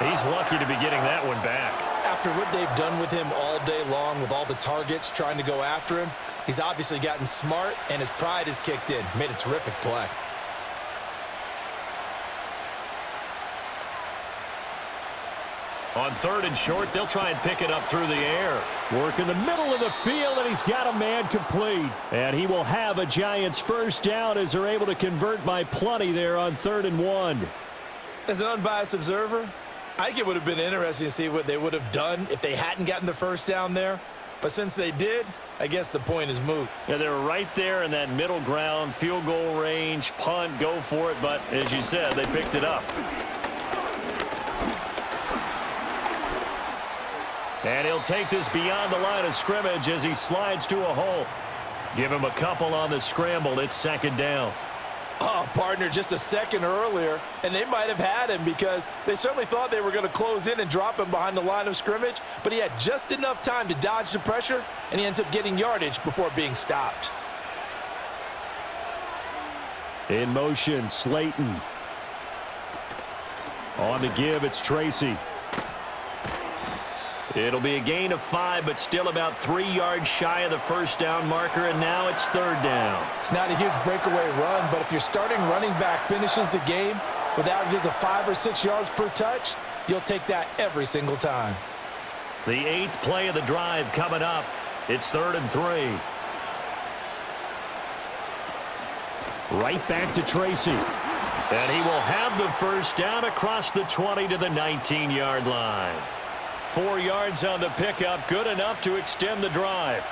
[SPEAKER 1] He's lucky to be getting that one back.
[SPEAKER 2] After what they've done with him all day long with all the targets trying to go after him, he's obviously gotten smart and his pride has kicked in. Made a terrific play.
[SPEAKER 1] On 3rd and short, they'll try and pick it up through the air.
[SPEAKER 3] Work in the middle of the field, and he's got a man complete. And he will have a Giants first down as they're able to convert by plenty there on 3rd and 1.
[SPEAKER 2] As an unbiased observer, I think it would have been interesting to see what they would have done if they hadn't gotten the first down there. But since they did, I guess the point is moot.
[SPEAKER 1] Yeah, they were right there in that middle ground, field goal range, punt, go for it. But as you said, they picked it up. And he'll take this beyond the line of scrimmage as he slides to a hole. Give him a couple on the scramble. It's 2nd down.
[SPEAKER 2] Oh, partner, just a second earlier, and they might have had him because they certainly thought they were going to close in and drop him behind the line of scrimmage, but he had just enough time to dodge the pressure, and he ends up getting yardage before being stopped.
[SPEAKER 3] In motion, Slayton. On the give, it's Tracy.
[SPEAKER 1] It'll be a gain of 5, but still about 3 yards shy of the first down marker, and now it's 3rd down.
[SPEAKER 2] It's not a huge breakaway run, but if your starting running back finishes the game with averages of 5 or 6 yards per touch, you'll take that every single time.
[SPEAKER 1] The 8th play of the drive coming up. It's 3rd and 3.
[SPEAKER 3] Right back to Tracy.
[SPEAKER 1] And he will have the first down across the 20 to the 19-yard line. 4 yards on the pickup, good enough to extend the drive.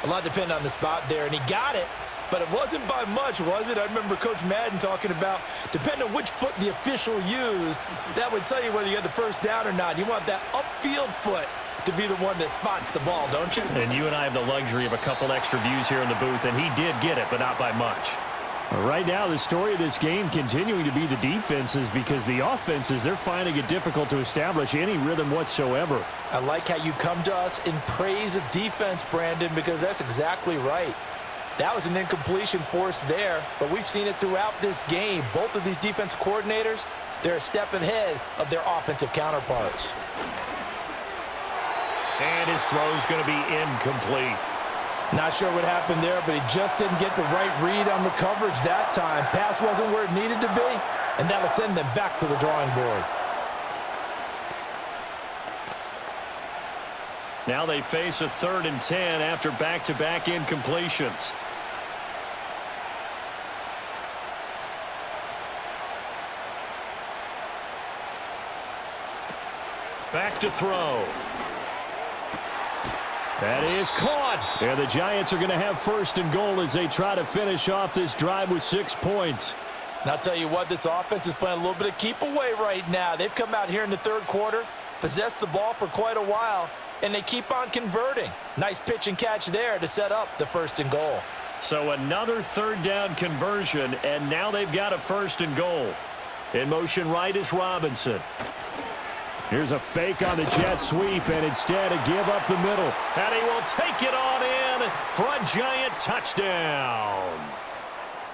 [SPEAKER 2] A lot depended on the spot there, and he got it, but it wasn't by much, was it? I remember Coach Madden talking about, depending on which foot the official used, that would tell you whether you had the first down or not. You want that upfield foot to be the one that spots the ball, don't you?
[SPEAKER 1] And you and I have the luxury of a couple extra views here in the booth, and he did get it, but not by much.
[SPEAKER 3] Right now, the story of this game continuing to be the defenses, because the offenses, they're finding it difficult to establish any rhythm whatsoever.
[SPEAKER 2] I like how you come to us in praise of defense, Brandon, because that's exactly right. That was an incompletion forced there, but we've seen it throughout this game. Both of these defense coordinators, they're a step ahead of their offensive counterparts.
[SPEAKER 1] And his throw's going to be incomplete.
[SPEAKER 2] Not sure what happened there, but he just didn't get the right read on the coverage that time. Pass wasn't where it needed to be, and that'll send them back to the drawing board.
[SPEAKER 1] Now they face a 3rd and 10 after back-to-back incompletions. Back to throw.
[SPEAKER 3] That is caught. And the Giants are going to have 1st and goal as they try to finish off this drive with 6 points.
[SPEAKER 2] And I'll tell you what, this offense is playing a little bit of keep away right now. They've come out here in the 3rd quarter, possessed the ball for quite a while, and they keep on converting. Nice pitch and catch there to set up the 1st and goal.
[SPEAKER 1] So another 3rd down conversion, and now they've got a 1st and goal. In motion right is Robinson.
[SPEAKER 3] Here's a fake on the jet sweep, and instead a give up the middle.
[SPEAKER 1] And he will take it on in for a Giant touchdown.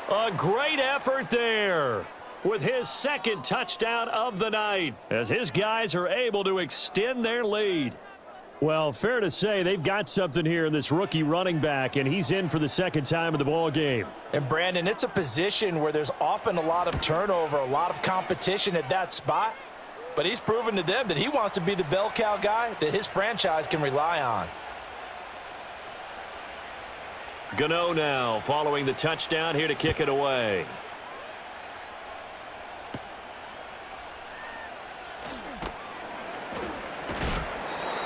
[SPEAKER 1] A great effort there with his 2nd touchdown of the night as his guys are able to extend their lead.
[SPEAKER 3] Well, fair to say they've got something here in this rookie running back, and he's in for the 2nd time of the ball game.
[SPEAKER 2] And, Brandon, it's a position where there's often a lot of turnover, a lot of competition at that spot. But he's proven to them that he wants to be the bell cow guy that his franchise can rely on.
[SPEAKER 1] Gano now following the touchdown here to kick it away.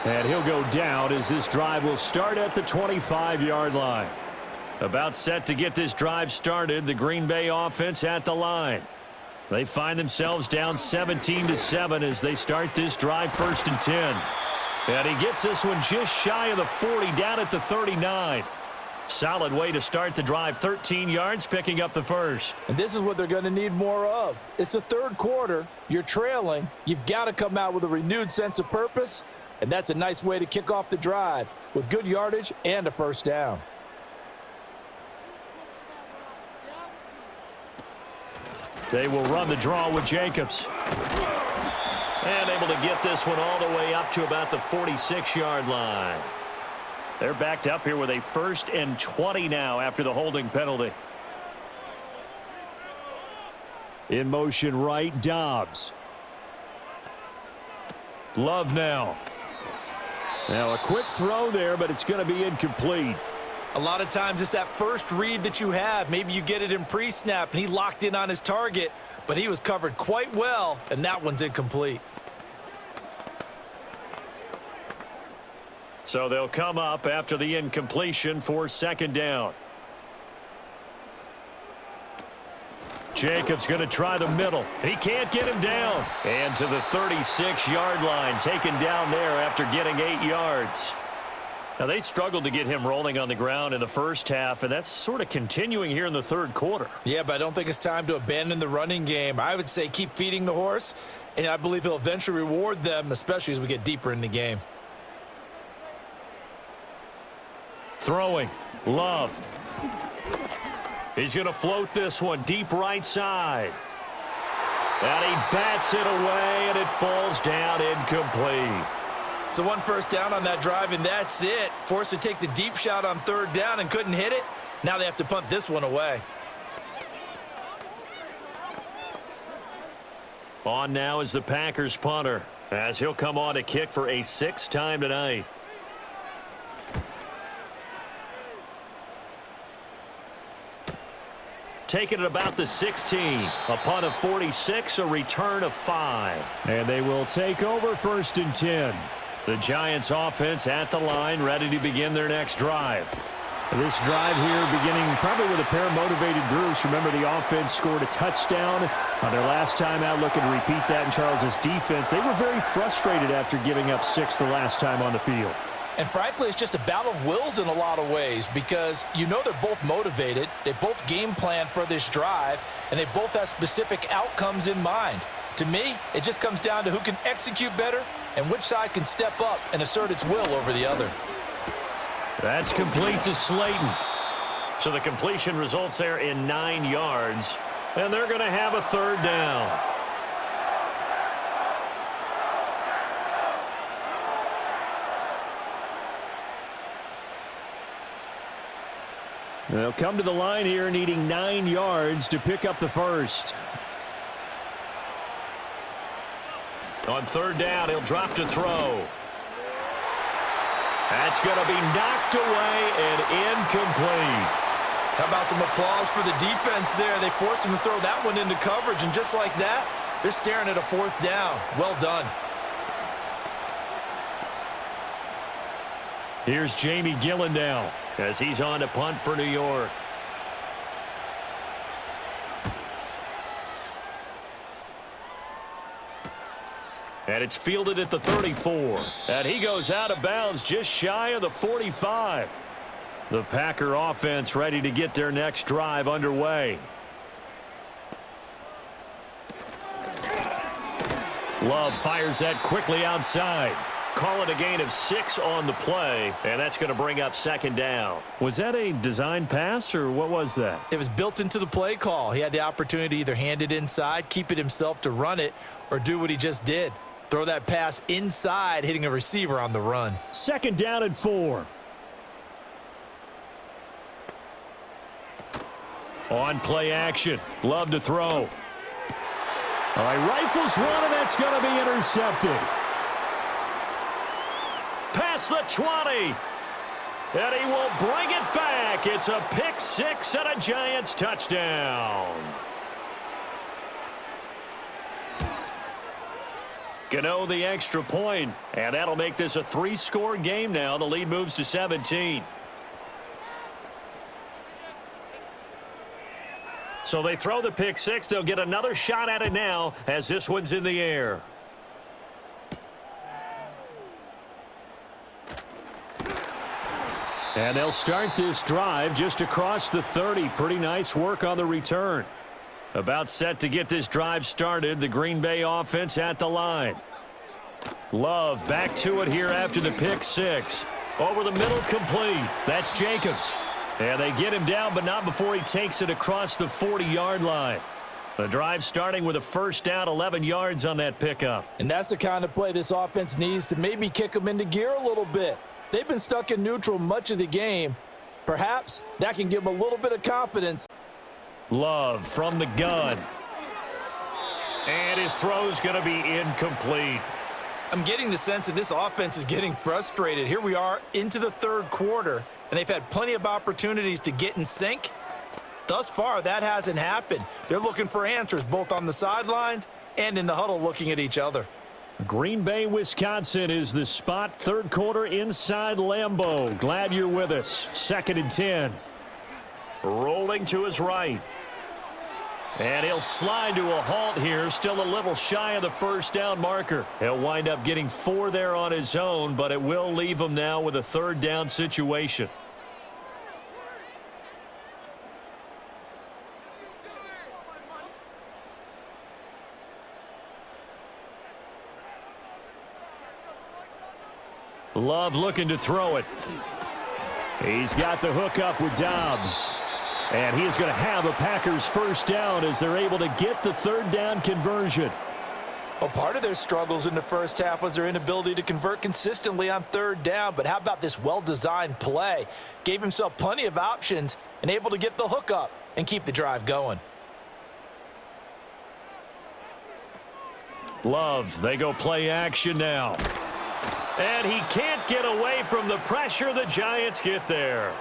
[SPEAKER 3] And he'll go down as this drive will start at the 25-yard line.
[SPEAKER 1] About set to get this drive started, the Green Bay offense at the line. They find themselves down 17-7 as they start this drive 1st and 10. And he gets this one just shy of the 40, down at the 39. Solid way to start the drive, 13 yards, picking up the 1st.
[SPEAKER 2] And this is what they're going to need more of. It's the 3rd quarter. You're trailing. You've got to come out with a renewed sense of purpose, and that's a nice way to kick off the drive with good yardage and a 1st down.
[SPEAKER 1] They will run the draw with Jacobs. And able to get this one all the way up to about the 46-yard line. They're backed up here with a 1st and 20 now after the holding penalty.
[SPEAKER 3] In motion right, Dobbs.
[SPEAKER 1] Love now.
[SPEAKER 3] Now a quick throw there, but it's going to be incomplete.
[SPEAKER 2] A lot of times it's that first read that you have. Maybe you get it in pre-snap, and he locked in on his target, but he was covered quite well, and that one's incomplete.
[SPEAKER 1] So they'll come up after the incompletion for 2nd down. Jacobs going to try the middle. He can't get him down. And to the 36-yard line, taken down there after getting 8 yards. Now, they struggled to get him rolling on the ground in the 1st half, and that's sort of continuing here in the 3rd quarter.
[SPEAKER 2] Yeah, but I don't think it's time to abandon the running game. I would say keep feeding the horse, and I believe he'll eventually reward them, especially as we get deeper in the game.
[SPEAKER 1] Throwing. Love. He's going to float this one deep right side. And he bats it away, and it falls down incomplete.
[SPEAKER 2] So 1 first down on that drive, and that's it. Forced to take the deep shot on 3rd down and couldn't hit it. Now they have to punt this one away.
[SPEAKER 1] On now is the Packers punter, as he'll come on to kick for a 6th time tonight. taking it about the 16. A punt of 46, a return of 5.
[SPEAKER 3] And they will take over 1st and 10.
[SPEAKER 1] The Giants offense at the line, ready to begin their next drive.
[SPEAKER 3] This drive here beginning probably with a pair of motivated groups. Remember, the offense scored a touchdown on their last time out, looking to repeat that in Charles's defense. They were very frustrated after giving up 6 the last time on the field.
[SPEAKER 2] And frankly, it's just a battle of wills in a lot of ways because you know they're both motivated, they both game plan for this drive, and they both have specific outcomes in mind. To me, it just comes down to who can execute better and which side can step up and assert its will over the other.
[SPEAKER 1] That's complete to Slayton. So the completion results there in 9 yards, and they're going to have a 3rd down.
[SPEAKER 3] They'll come to the line here needing 9 yards to pick up the 1st.
[SPEAKER 1] On 3rd down, he'll drop to throw. That's going to be knocked away and incomplete.
[SPEAKER 2] How about some applause for the defense there? They forced him to throw that one into coverage, and just like that, they're staring at a 4th down. Well done.
[SPEAKER 1] Here's Jamie Gillen now as he's on to punt for New York. And it's fielded at the 34. And he goes out of bounds just shy of the 45. The Packer offense ready to get their next drive underway. Love fires that quickly outside. Call it a gain of 6 on the play, and that's going to bring up 2nd down.
[SPEAKER 3] Was that a design pass, or what was that?
[SPEAKER 2] It was built into the play call. He had the opportunity to either hand it inside, keep it himself to run it, or do what he just did. Throw that pass inside, hitting a receiver on the run.
[SPEAKER 3] 2nd down and 4.
[SPEAKER 1] On play action. Love to throw.
[SPEAKER 3] All right, rifles one, and that's going to be intercepted.
[SPEAKER 1] Past the 20. And he will bring it back. It's a pick 6 and a Giants touchdown. Gano the extra point, and that'll make this a 3-score game now. The lead moves to 17. So they throw the pick 6. They'll get another shot at it now as this one's in the air.
[SPEAKER 3] And they'll start this drive just across the 30. Pretty nice work on the return.
[SPEAKER 1] About set to get this drive started. The Green Bay offense at the line. Love back to it here after the pick 6. Over the middle, complete. That's Jacobs. And they get him down, but not before he takes it across the 40-yard line. The drive starting with a 1st down, 11 yards on that pickup.
[SPEAKER 2] And that's the kind of play this offense needs to maybe kick them into gear a little bit. They've been stuck in neutral much of the game. Perhaps that can give them a little bit of confidence.
[SPEAKER 1] Love from the gun. And his throw's going to be incomplete.
[SPEAKER 2] I'm getting the sense that this offense is getting frustrated. Here we are into the 3rd quarter, and they've had plenty of opportunities to get in sync. Thus far, that hasn't happened. They're looking for answers both on the sidelines and in the huddle looking at each other.
[SPEAKER 3] Green Bay, Wisconsin is the spot. 3rd quarter inside Lambeau. Glad you're with us. 2nd and 10.
[SPEAKER 1] Rolling to his right. And he'll slide to a halt here. Still a little shy of the 1st down marker. He'll wind up getting 4 there on his own, but it will leave him now with a 3rd down situation. Love looking to throw it.
[SPEAKER 3] He's got the hook up with Dobbs. And he is going to have a Packers 1st down as they're able to get the 3rd down conversion.
[SPEAKER 2] Well, part of their struggles in the first half was their inability to convert consistently on 3rd down. But how about this well-designed play? Gave himself plenty of options and able to get the hook up and keep the drive going.
[SPEAKER 1] Love, they go play action now. And he can't get away from the pressure. The Giants get there.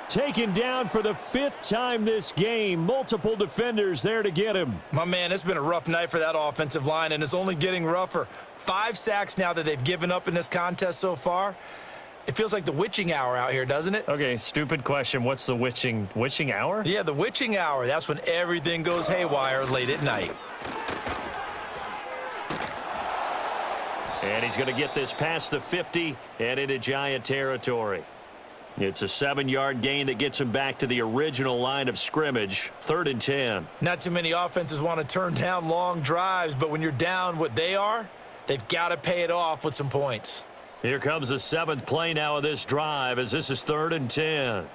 [SPEAKER 3] Taken down for the 5th time this game. Multiple defenders there to get him.
[SPEAKER 2] My man, it's been a rough night for that offensive line, and it's only getting rougher. 5 sacks now that they've given up in this contest so far. It feels like the witching hour out here, doesn't it?
[SPEAKER 1] Okay, stupid question. What's the witching hour?
[SPEAKER 2] Yeah, the witching hour. That's when everything goes haywire late at night.
[SPEAKER 1] And he's going to get this past the 50 and into Giant territory. It's a 7-yard gain that gets him back to the original line of scrimmage, 3rd and 10.
[SPEAKER 2] Not too many offenses want to turn down long drives, but when you're down what they are, they've got to pay it off with some points.
[SPEAKER 1] Here comes the 7th play now of this drive as this is 3rd and 10.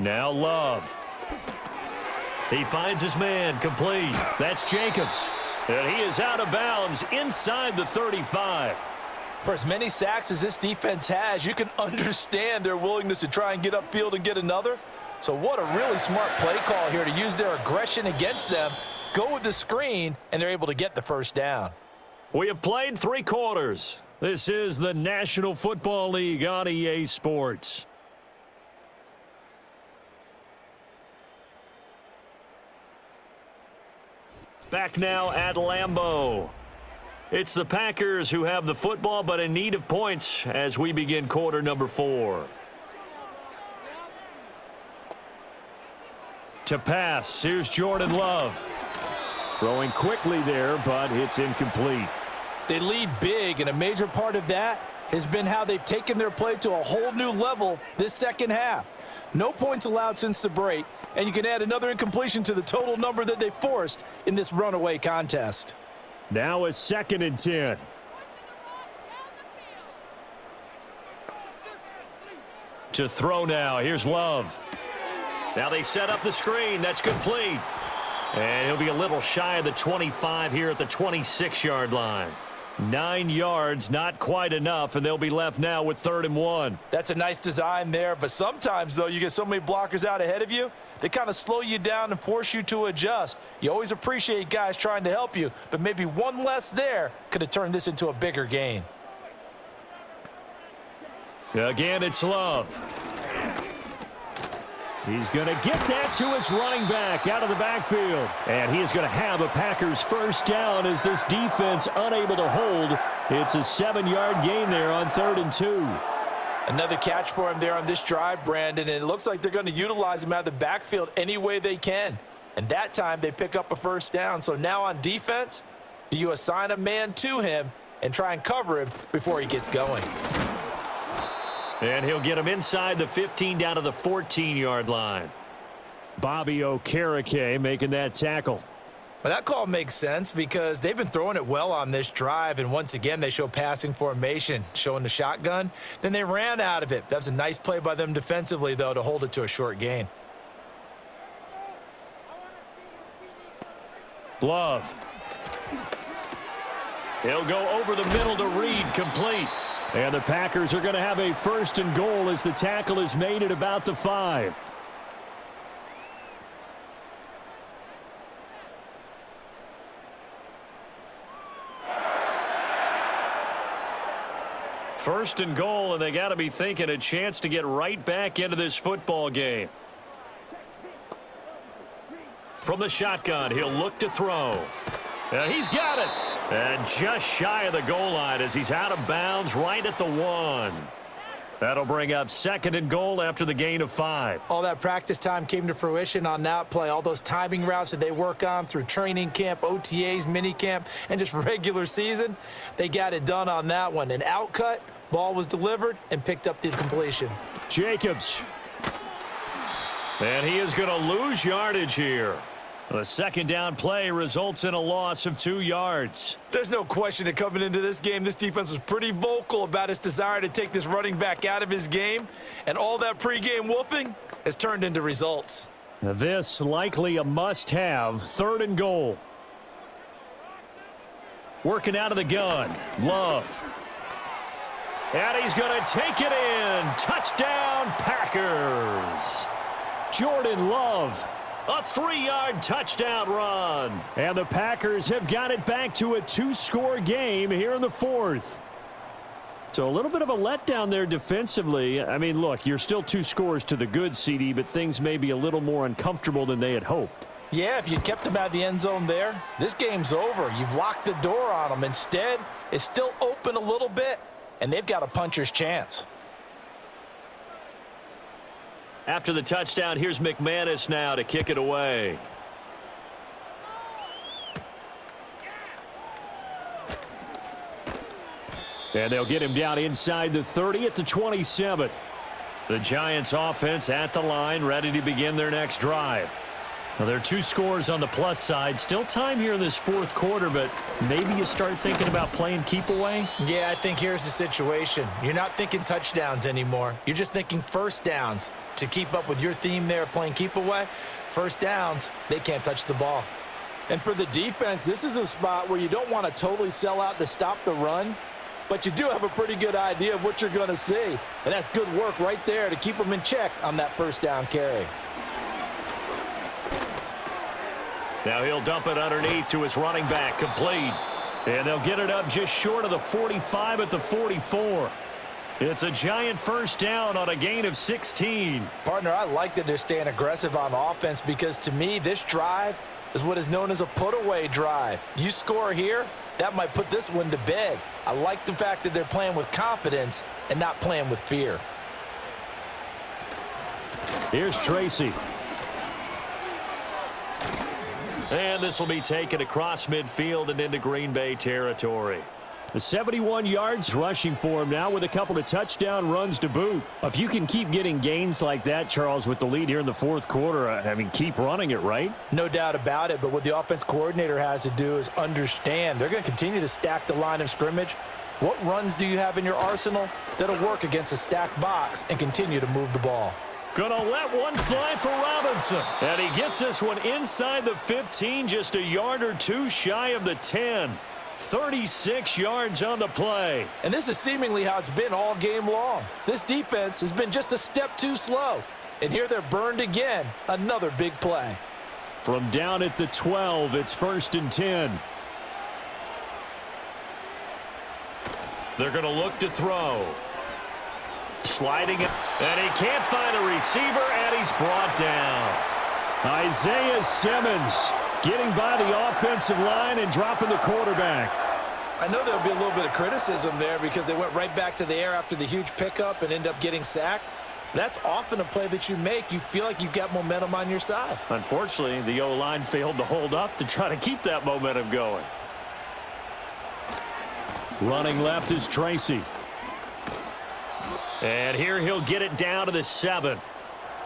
[SPEAKER 1] Now Love. He finds his man, complete. That's Jacobs. And he is out of bounds inside the 35.
[SPEAKER 2] For as many sacks as this defense has, you can understand their willingness to try and get upfield and get another. So what a really smart play call here to use their aggression against them, go with the screen, and they're able to get the first down.
[SPEAKER 1] We have played 3 quarters. This is the National Football League on EA Sports. Back now at Lambeau. It's the Packers who have the football, but in need of points as we begin quarter number 4. To pass, here's Jordan Love.
[SPEAKER 3] Throwing quickly there, but it's incomplete.
[SPEAKER 2] They lead big, and a major part of that has been how they've taken their play to a whole new level this second half. No points allowed since the break, and you can add another incompletion to the total number that they forced in this runaway contest.
[SPEAKER 3] Now a 2nd and 10.
[SPEAKER 1] To throw now. Here's Love. Now they set up the screen. That's complete. And he'll be a little shy of the 25 here at the 26-yard line. 9 yards, not quite enough, and they'll be left now with 3rd and 1.
[SPEAKER 2] That's a nice design there, but sometimes, though, you get so many blockers out ahead of you, they kind of slow you down and force you to adjust. You always appreciate guys trying to help you, but maybe one less there could have turned this into a bigger gain.
[SPEAKER 1] Again, it's Love.
[SPEAKER 3] He's going to get that to his running back out of the backfield. And he is going to have a Packers first down as this defense unable to hold. It's a 7-yard gain there on 3rd and 2.
[SPEAKER 2] Another catch for him there on this drive, Brandon, and it looks like they're going to utilize him out of the backfield any way they can. And that time they pick up a first down. So now on defense, do you assign a man to him and try and cover him before he gets going?
[SPEAKER 1] And he'll get him inside the 15 down to the 14-yard line.
[SPEAKER 3] Bobby Okereke making that tackle.
[SPEAKER 2] But that call makes sense because they've been throwing it well on this drive, and once again they show passing formation, showing the shotgun. Then they ran out of it. That's a nice play by them defensively, though, to hold it to a short gain.
[SPEAKER 1] Love. He'll go over the middle to Reed, complete.
[SPEAKER 3] And the Packers are going to have a 1st and goal as the tackle is made at about the 5.
[SPEAKER 1] First and goal, and they got to be thinking a chance to get right back into this football game. From the shotgun, he'll look to throw. He's got it. And just shy of the goal line as he's out of bounds right at the 1. That'll bring up 2nd and goal after the gain of 5.
[SPEAKER 2] All that practice time came to fruition on that play. All those timing routes that they work on through training camp, OTAs, minicamp, and just regular season, they got it done on that one. An outcut, ball was delivered, and picked up the completion.
[SPEAKER 3] Jacobs.
[SPEAKER 1] And he is going to lose yardage here. The 2nd down play results in a loss of 2 yards.
[SPEAKER 2] There's no question that coming into this game, this defense was pretty vocal about its desire to take this running back out of his game, and all that pregame wolfing has turned into results.
[SPEAKER 3] This likely a must-have, 3rd and goal.
[SPEAKER 1] Working out of the gun, Love. And he's going to take it in. Touchdown, Packers.
[SPEAKER 3] Jordan Love.
[SPEAKER 1] A 3-yard touchdown run.
[SPEAKER 3] And the Packers have got it back to a 2-score game here in the 4th. So a little bit of a letdown there defensively. I mean, look, you're still 2 scores to the good, CD, but things may be a little more uncomfortable than they had hoped.
[SPEAKER 2] Yeah, if you kept them out of the end zone there, this game's over. You've locked the door on them. Instead, it's still open a little bit, and they've got a puncher's chance.
[SPEAKER 1] After the touchdown, here's McManus now to kick it away.
[SPEAKER 3] And they'll get him down inside the 30 at the 27.
[SPEAKER 1] The Giants offense at the line, ready to begin their next drive. Well, there are 2 scores on the plus side. Still time here in this 4th quarter, but maybe you start thinking about playing keep away?
[SPEAKER 2] Yeah, I think here's the situation. You're not thinking touchdowns anymore. You're just thinking first downs. To keep up with your theme there, playing keep away, first downs, they can't touch the ball. And for the defense, this is a spot where you don't want to totally sell out to stop the run, but you do have a pretty good idea of what you're going to see. And that's good work right there to keep them in check on that first down carry.
[SPEAKER 1] Now he'll dump it underneath to his running back, complete. And they'll get it up just short of the 45 at the 44. It's a Giant first down on a gain of 16.
[SPEAKER 2] Partner, I like that they're staying aggressive on offense because to me, this drive is what is known as a put-away drive. You score here, that might put this one to bed. I like the fact that they're playing with confidence and not playing with fear.
[SPEAKER 3] Here's Tracy.
[SPEAKER 1] And this will be taken across midfield and into Green Bay territory.
[SPEAKER 3] The 71 yards rushing for him now with a couple of touchdown runs to boot. If you can keep getting gains like that, Charles, with the lead here in the 4th quarter, I mean, keep running it, right?
[SPEAKER 2] No doubt about it, but what the offense coordinator has to do is understand. They're going to continue to stack the line of scrimmage. What runs do you have in your arsenal that'll work against a stacked box and continue to move the ball?
[SPEAKER 1] Gonna let one fly for Robinson. And he gets this one inside the 15, just a yard or 2 shy of the 10. 36 yards on the play.
[SPEAKER 2] And this is seemingly how it's been all game long. This defense has been just a step too slow. And here they're burned again. Another big play.
[SPEAKER 3] From down at the 12, it's 1st and 10.
[SPEAKER 1] They're going to look to throw. Sliding it. And he can't find a receiver, and he's brought down.
[SPEAKER 3] Isaiah Simmons getting by the offensive line and dropping the quarterback.
[SPEAKER 2] I know there'll be a little bit of criticism there because they went right back to the air after the huge pickup and end up getting sacked. That's often a play that you make. You feel like you've got momentum on your side.
[SPEAKER 1] Unfortunately, the O-line failed to hold up to try to keep that momentum going.
[SPEAKER 3] Running left is Tracy.
[SPEAKER 1] And here he'll get it down to the 7.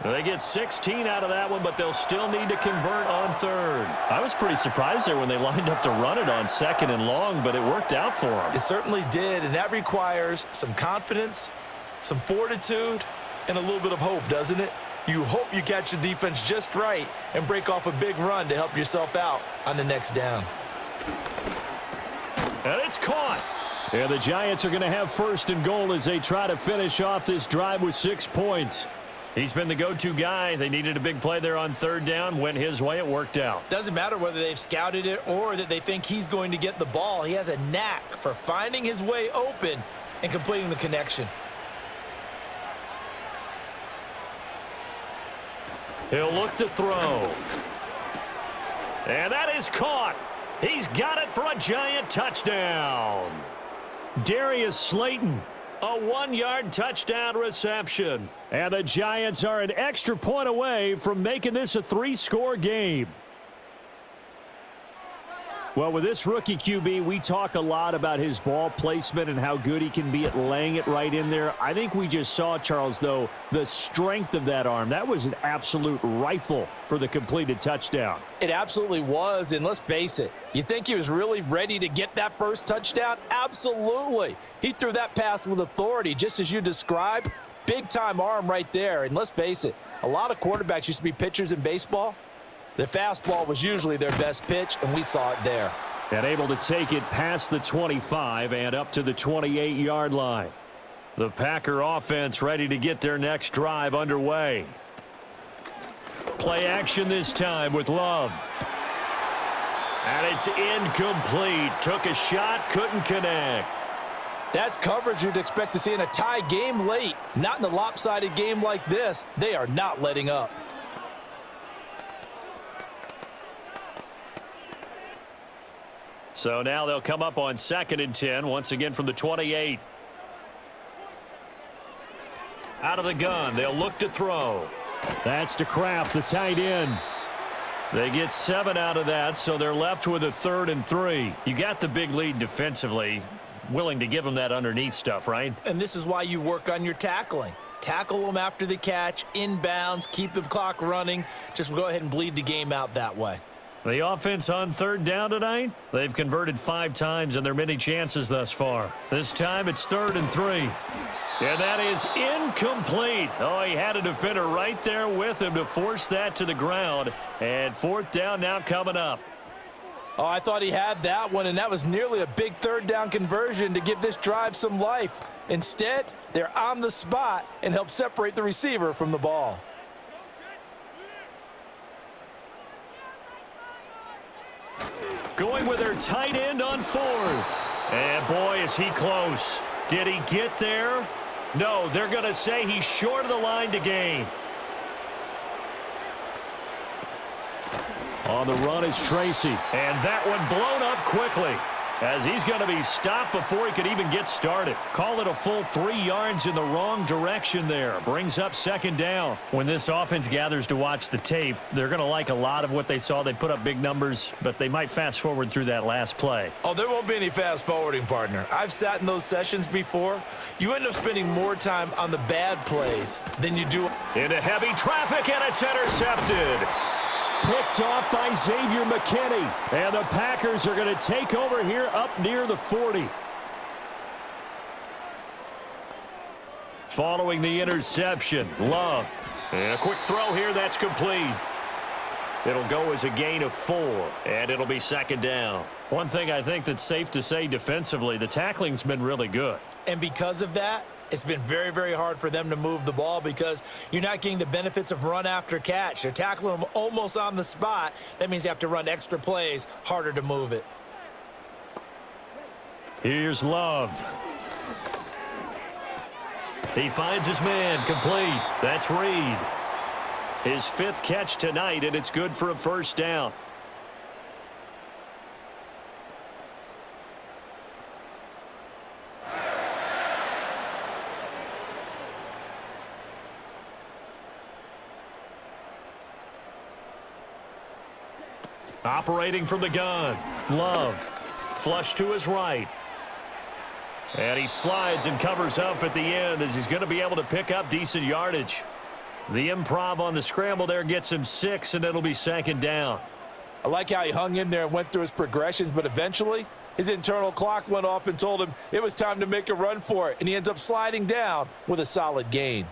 [SPEAKER 1] They get 16 out of that one, but they'll still need to convert on 3rd. I was pretty surprised there when they lined up to run it on 2nd and long, but it worked out for them.
[SPEAKER 2] It certainly did, and that requires some confidence, some fortitude, and a little bit of hope, doesn't it? You hope you catch the defense just right and break off a big run to help yourself out on the next down.
[SPEAKER 1] And it's caught.
[SPEAKER 3] Yeah, the Giants are going to have 1st and goal as they try to finish off this drive with 6 points.
[SPEAKER 1] He's been the go-to guy. They needed a big play there on 3rd down. Went his way. It worked out.
[SPEAKER 2] Doesn't matter whether they've scouted it or that they think he's going to get the ball. He has a knack for finding his way open and completing the connection.
[SPEAKER 1] He'll look to throw. And that is caught. He's got it for a Giant touchdown.
[SPEAKER 3] Darius Slayton.
[SPEAKER 1] A 1-yard touchdown reception.
[SPEAKER 3] And the Giants are an extra point away from making this a 3-score game. Well, with this rookie QB, we talk a lot about his ball placement and how good he can be at laying it right in there. I think we just saw, Charles, though, the strength of that arm. That was an absolute rifle for the completed touchdown.
[SPEAKER 2] It absolutely was, and let's face it, you think he was really ready to get that first touchdown? Absolutely. He threw that pass with authority, just as you described. Big-time arm right there, and let's face it, a lot of quarterbacks used to be pitchers in baseball. The fastball was usually their best pitch, and we saw it there.
[SPEAKER 3] And able to take it past the 25 and up to the 28-yard line.
[SPEAKER 1] The Packer offense ready to get their next drive underway. Play action this time with Love. And it's incomplete. Took a shot, couldn't connect.
[SPEAKER 2] That's coverage you'd expect to see in a tie game late. Not in a lopsided game like this. They are not letting up.
[SPEAKER 1] So now they'll come up on 2nd and 10, once again from the 28. Out of the gun, they'll look to throw.
[SPEAKER 3] That's to Kraft, the tight end.
[SPEAKER 1] They get 7 out of that, so they're left with a 3rd and 3. You got the big lead defensively. Willing to give them that underneath stuff, right?
[SPEAKER 2] And this is why you work on your tackling. Tackle them after the catch, inbounds, keep the clock running. Just go ahead and bleed the game out that way.
[SPEAKER 1] The offense on 3rd down tonight, they've converted 5 times in their many chances thus far. This time it's 3rd and 3. And that is incomplete. Oh, he had a defender right there with him to force that to the ground. And 4th down now coming up.
[SPEAKER 2] Oh, I thought he had that one, and that was nearly a big 3rd down conversion to give this drive some life. Instead, they're on the spot and help separate the receiver from the ball.
[SPEAKER 1] Going with their tight end on 4th. And boy, is he close. Did he get there? No, they're going to say he's short of the line to gain.
[SPEAKER 3] On the run is Tracy.
[SPEAKER 1] And that one blown up quickly as he's going to be stopped before he could even get started. Call it a full 3 yards in the wrong direction there. Brings up 2nd down. When this offense gathers to watch the tape, they're going to like a lot of what they saw. They put up big numbers, but they might fast forward through that last play.
[SPEAKER 2] Oh, there won't be any fast forwarding, partner. I've sat in those sessions before. You end up spending more time on the bad plays than you do.
[SPEAKER 1] Into heavy traffic, and it's intercepted.
[SPEAKER 3] Picked off by Xavier McKinney. And the Packers are going to take over here up near the 40.
[SPEAKER 1] Following the interception, Love. And a quick throw here, that's complete. It'll go as a gain of 4, and it'll be 2nd down. One thing I think that's safe to say defensively, the tackling's been really good.
[SPEAKER 2] And because of that, it's been very, very hard for them to move the ball because you're not getting the benefits of run after catch. They're tackling them almost on the spot. That means you have to run extra plays, harder to move it.
[SPEAKER 1] Here's Love. He finds his man, complete. That's Reed. His 5th catch tonight, and it's good for a 1st down. Operating from the gun, Love. Flush to his right. And he slides and covers up at the end as he's going to be able to pick up decent yardage. The improv on the scramble there gets him 6, and it'll be 2nd down.
[SPEAKER 2] I like how he hung in there and went through his progressions, but eventually his internal clock went off and told him it was time to make a run for it, and he ends up sliding down with a solid gain.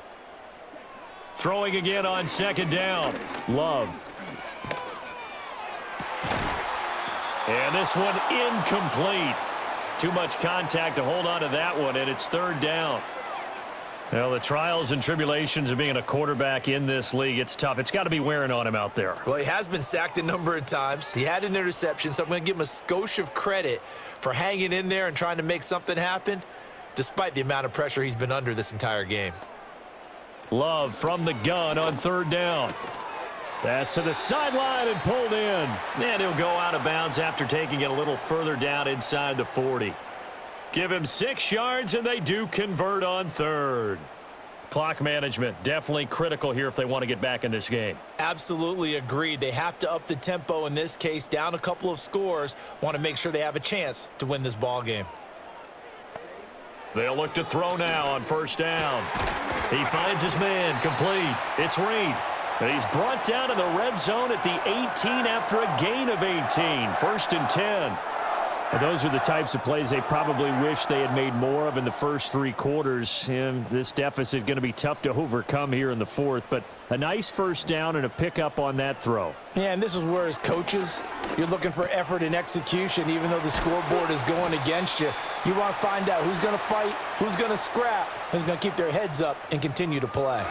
[SPEAKER 1] Throwing again on 2nd down, Love. And this one incomplete. Too much contact to hold on to that one, and it's 3rd down. Well, the trials and tribulations of being a quarterback in this league, it's tough. It's got to be wearing on him out there.
[SPEAKER 2] Well, he has been sacked a number of times. He had an interception, so I'm going to give him a skosh of credit for hanging in there and trying to make something happen, despite the amount of pressure he's been under this entire game.
[SPEAKER 1] Love from the gun on 3rd down. That's to the sideline and pulled in. And he'll go out of bounds after taking it a little further down inside the 40. Give him 6 yards, and they do convert on 3rd. Clock management, definitely critical here if they want to get back in this game.
[SPEAKER 2] Absolutely agreed. They have to up the tempo in this case, down a couple of scores, want to make sure they have a chance to win this ball game.
[SPEAKER 1] They'll look to throw now on 1st down. He finds his man, complete. It's Reed. And he's brought down in the red zone at the 18 after a gain of 18. 1st and 10.
[SPEAKER 3] Those are the types of plays they probably wish they had made more of in the first 3 quarters. And this deficit going to be tough to overcome here in the 4th. But a nice 1st down and a pickup on that throw.
[SPEAKER 2] Yeah, and this is where as coaches, you're looking for effort and execution. Even though the scoreboard is going against you, you want to find out who's going to fight, who's going to scrap, who's going to keep their heads up and continue to play.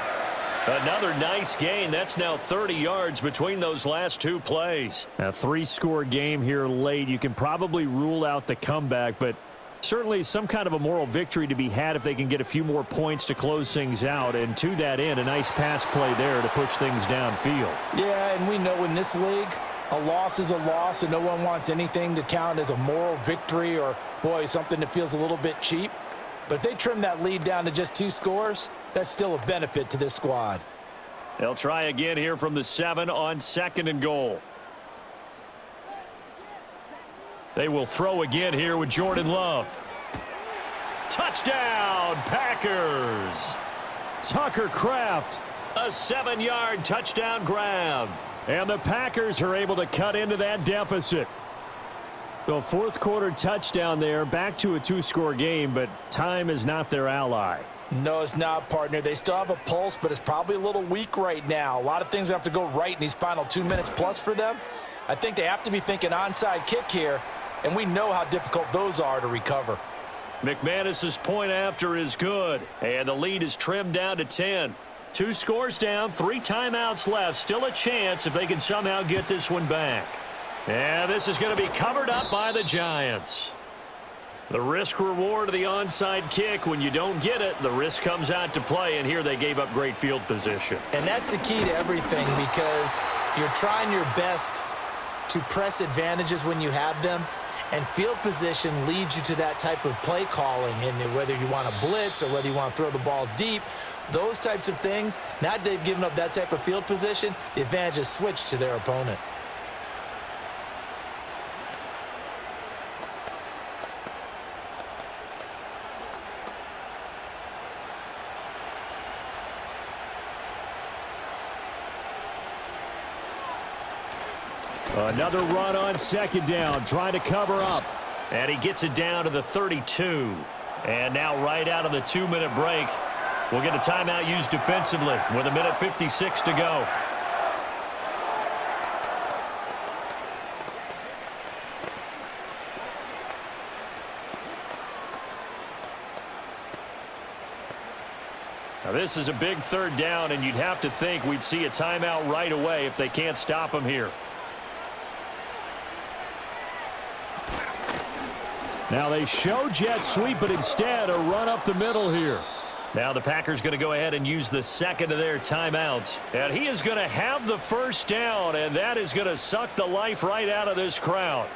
[SPEAKER 1] Another nice gain. That's now 30 yards between those last 2 plays.
[SPEAKER 3] A 3-score game here late. You can probably rule out the comeback, but Certainly some kind of a moral victory to be had if they can get a few more points to close things out. And to that end, a nice pass play there to push things downfield.
[SPEAKER 2] Yeah, and we know in this league, a loss is a loss, and no one wants anything to count as a moral victory or, boy, something that feels a little bit cheap. But if they trim that lead down to just 2 scores, that's still a benefit to this squad.
[SPEAKER 1] They'll try again here from the 7 on 2nd and goal. They will throw again here with Jordan Love. Touchdown, Packers!
[SPEAKER 3] Tucker Kraft.
[SPEAKER 1] A 7-yard touchdown grab.
[SPEAKER 3] And the Packers are able to cut into that deficit. The fourth quarter touchdown there, back to a 2-score game, but time is not their ally.
[SPEAKER 2] No, it's not, partner. They still have a pulse, but it's probably a little weak right now. A lot of things have to go right in these final 2 minutes plus for them. I think they have to be thinking onside kick here, and we know how difficult those are to recover.
[SPEAKER 1] McManus's point after is good, and the lead is trimmed down to 10. 2 scores down, 3 timeouts left. Still a chance if they can somehow get this one back. And this is going to be covered up by the Giants. The risk reward of the onside kick, when you don't get it, the risk comes out to play, and here they gave up great field position.
[SPEAKER 2] And that's the key to everything, because you're trying your best to press advantages when you have them, and field position leads you to that type of play calling, and whether you want to blitz or whether you want to throw the ball deep, those types of things. Now they've given up that type of field position, the advantage is switched to their opponent.
[SPEAKER 3] Another run on 2nd down, trying to cover up.
[SPEAKER 1] And he gets it down to the 32. And now right out of the 2-minute break, we'll get a timeout used defensively with 1:56 to go. Now this is a big 3rd down, and you'd have to think we'd see a timeout right away if they can't stop him here.
[SPEAKER 3] Now they show jet sweep, but instead a run up the middle here.
[SPEAKER 1] Now the Packers going to go ahead and use the 2nd of their timeouts. And he is going to have the 1st down, and that is going to suck the life right out of this crowd.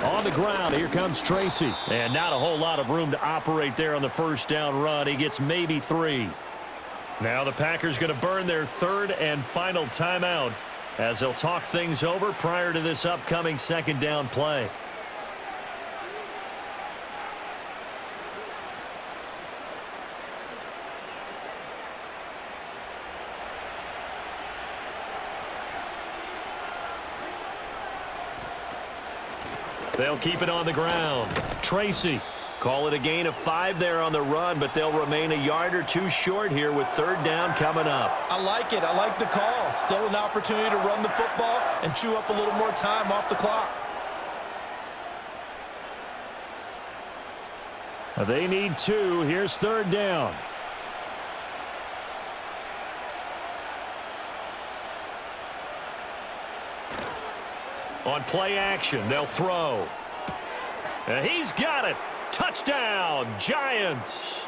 [SPEAKER 3] On the ground, here comes Tracy.
[SPEAKER 1] And not a whole lot of room to operate there on the 1st down run. He gets maybe 3. Now the Packers going to burn their 3rd and final timeout as they'll talk things over prior to this upcoming 2nd down play. They'll keep it on the ground. Tracy, call it a gain of 5 there on the run, but they'll remain a yard or 2 short here with 3rd down coming up.
[SPEAKER 2] I like it. I like the call. Still an opportunity to run the football and chew up a little more time off the clock.
[SPEAKER 3] They need 2. Here's 3rd down.
[SPEAKER 1] On play action, they'll throw. And he's got it. Touchdown, Giants.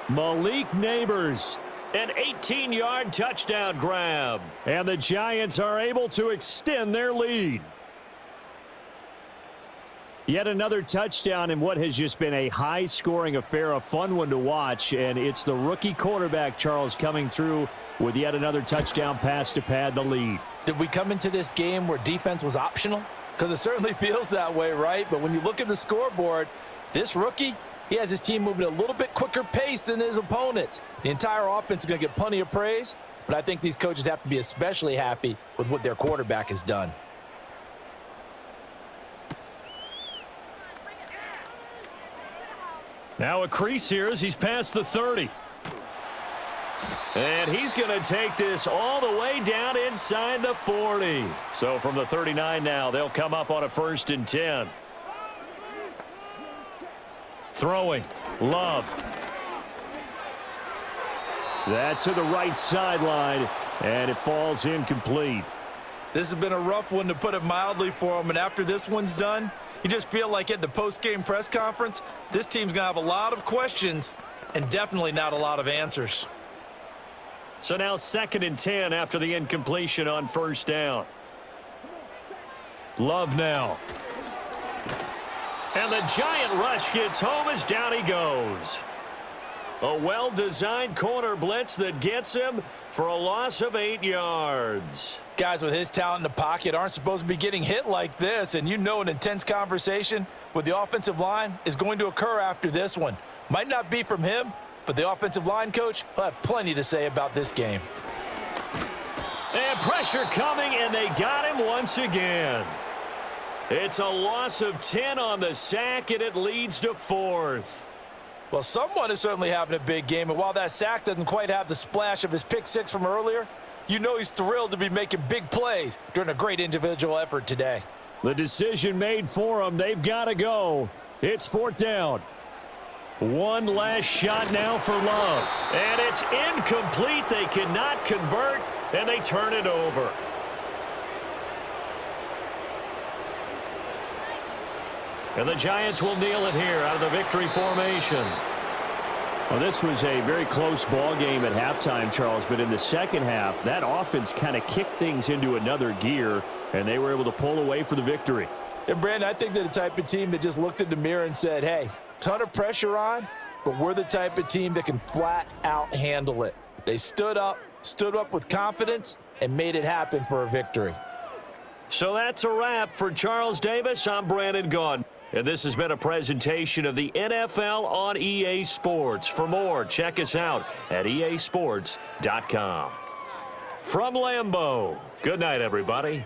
[SPEAKER 3] Malik Neighbors.
[SPEAKER 1] An 18-yard touchdown grab.
[SPEAKER 3] And the Giants are able to extend their lead. Yet another touchdown in what has just been a high-scoring affair, a fun one to watch. And it's the rookie quarterback, Charles, coming through with yet another touchdown pass to pad the lead.
[SPEAKER 2] Did we come into this game where defense was optional? Because it certainly feels that way, right? But when you look at the scoreboard, this rookie, he has his team moving at a little bit quicker pace than his opponents. The entire offense is going to get plenty of praise, but I think these coaches have to be especially happy with what their quarterback has done.
[SPEAKER 1] Now a crease here as he's past the 30. And he's going to take this all the way down inside the 40. So from the 39 now, they'll come up on a 1st and 10. Throwing. Love.
[SPEAKER 3] That's to the right sideline, and it falls incomplete.
[SPEAKER 2] This has been a rough one, to put it mildly, for him. And after this one's done, you just feel like at the post-game press conference, this team's going to have a lot of questions and definitely not a lot of answers.
[SPEAKER 1] So now 2nd and 10 after the incompletion on 1st down. Love now. And the giant rush gets home as down he goes. A well-designed corner blitz that gets him for a loss of 8 yards.
[SPEAKER 2] Guys with his talent in the pocket aren't supposed to be getting hit like this, and you know an intense conversation with the offensive line is going to occur after this one. Might not be from him, but the offensive line coach will have plenty to say about this game.
[SPEAKER 1] And pressure coming, and they got him once again. It's a loss of 10 on the sack, and it leads to 4th.
[SPEAKER 2] Well, someone is certainly having a big game, and while that sack doesn't quite have the splash of his pick six from earlier, you know he's thrilled to be making big plays during a great individual effort today.
[SPEAKER 3] The decision made for him. They've got to go. It's 4th down.
[SPEAKER 1] One last shot now for Love. And it's incomplete. They cannot convert, and they turn it over. And the Giants will kneel it here out of the victory formation.
[SPEAKER 3] Well, this was a very close ball game at halftime, Charles, but in the second half, that offense kind of kicked things into another gear, and they were able to pull away for the victory.
[SPEAKER 2] And, Brandon, I think they're the type of team that just looked in the mirror and said, hey, ton of pressure on, but we're the type of team that can flat out handle it. They stood up with confidence, and made it happen for a victory.
[SPEAKER 1] So that's a wrap for Charles Davis. I'm Brandon Gaudin. And this has been a presentation of the NFL on EA Sports. For more, check us out at easports.com. From Lambeau, good night, everybody.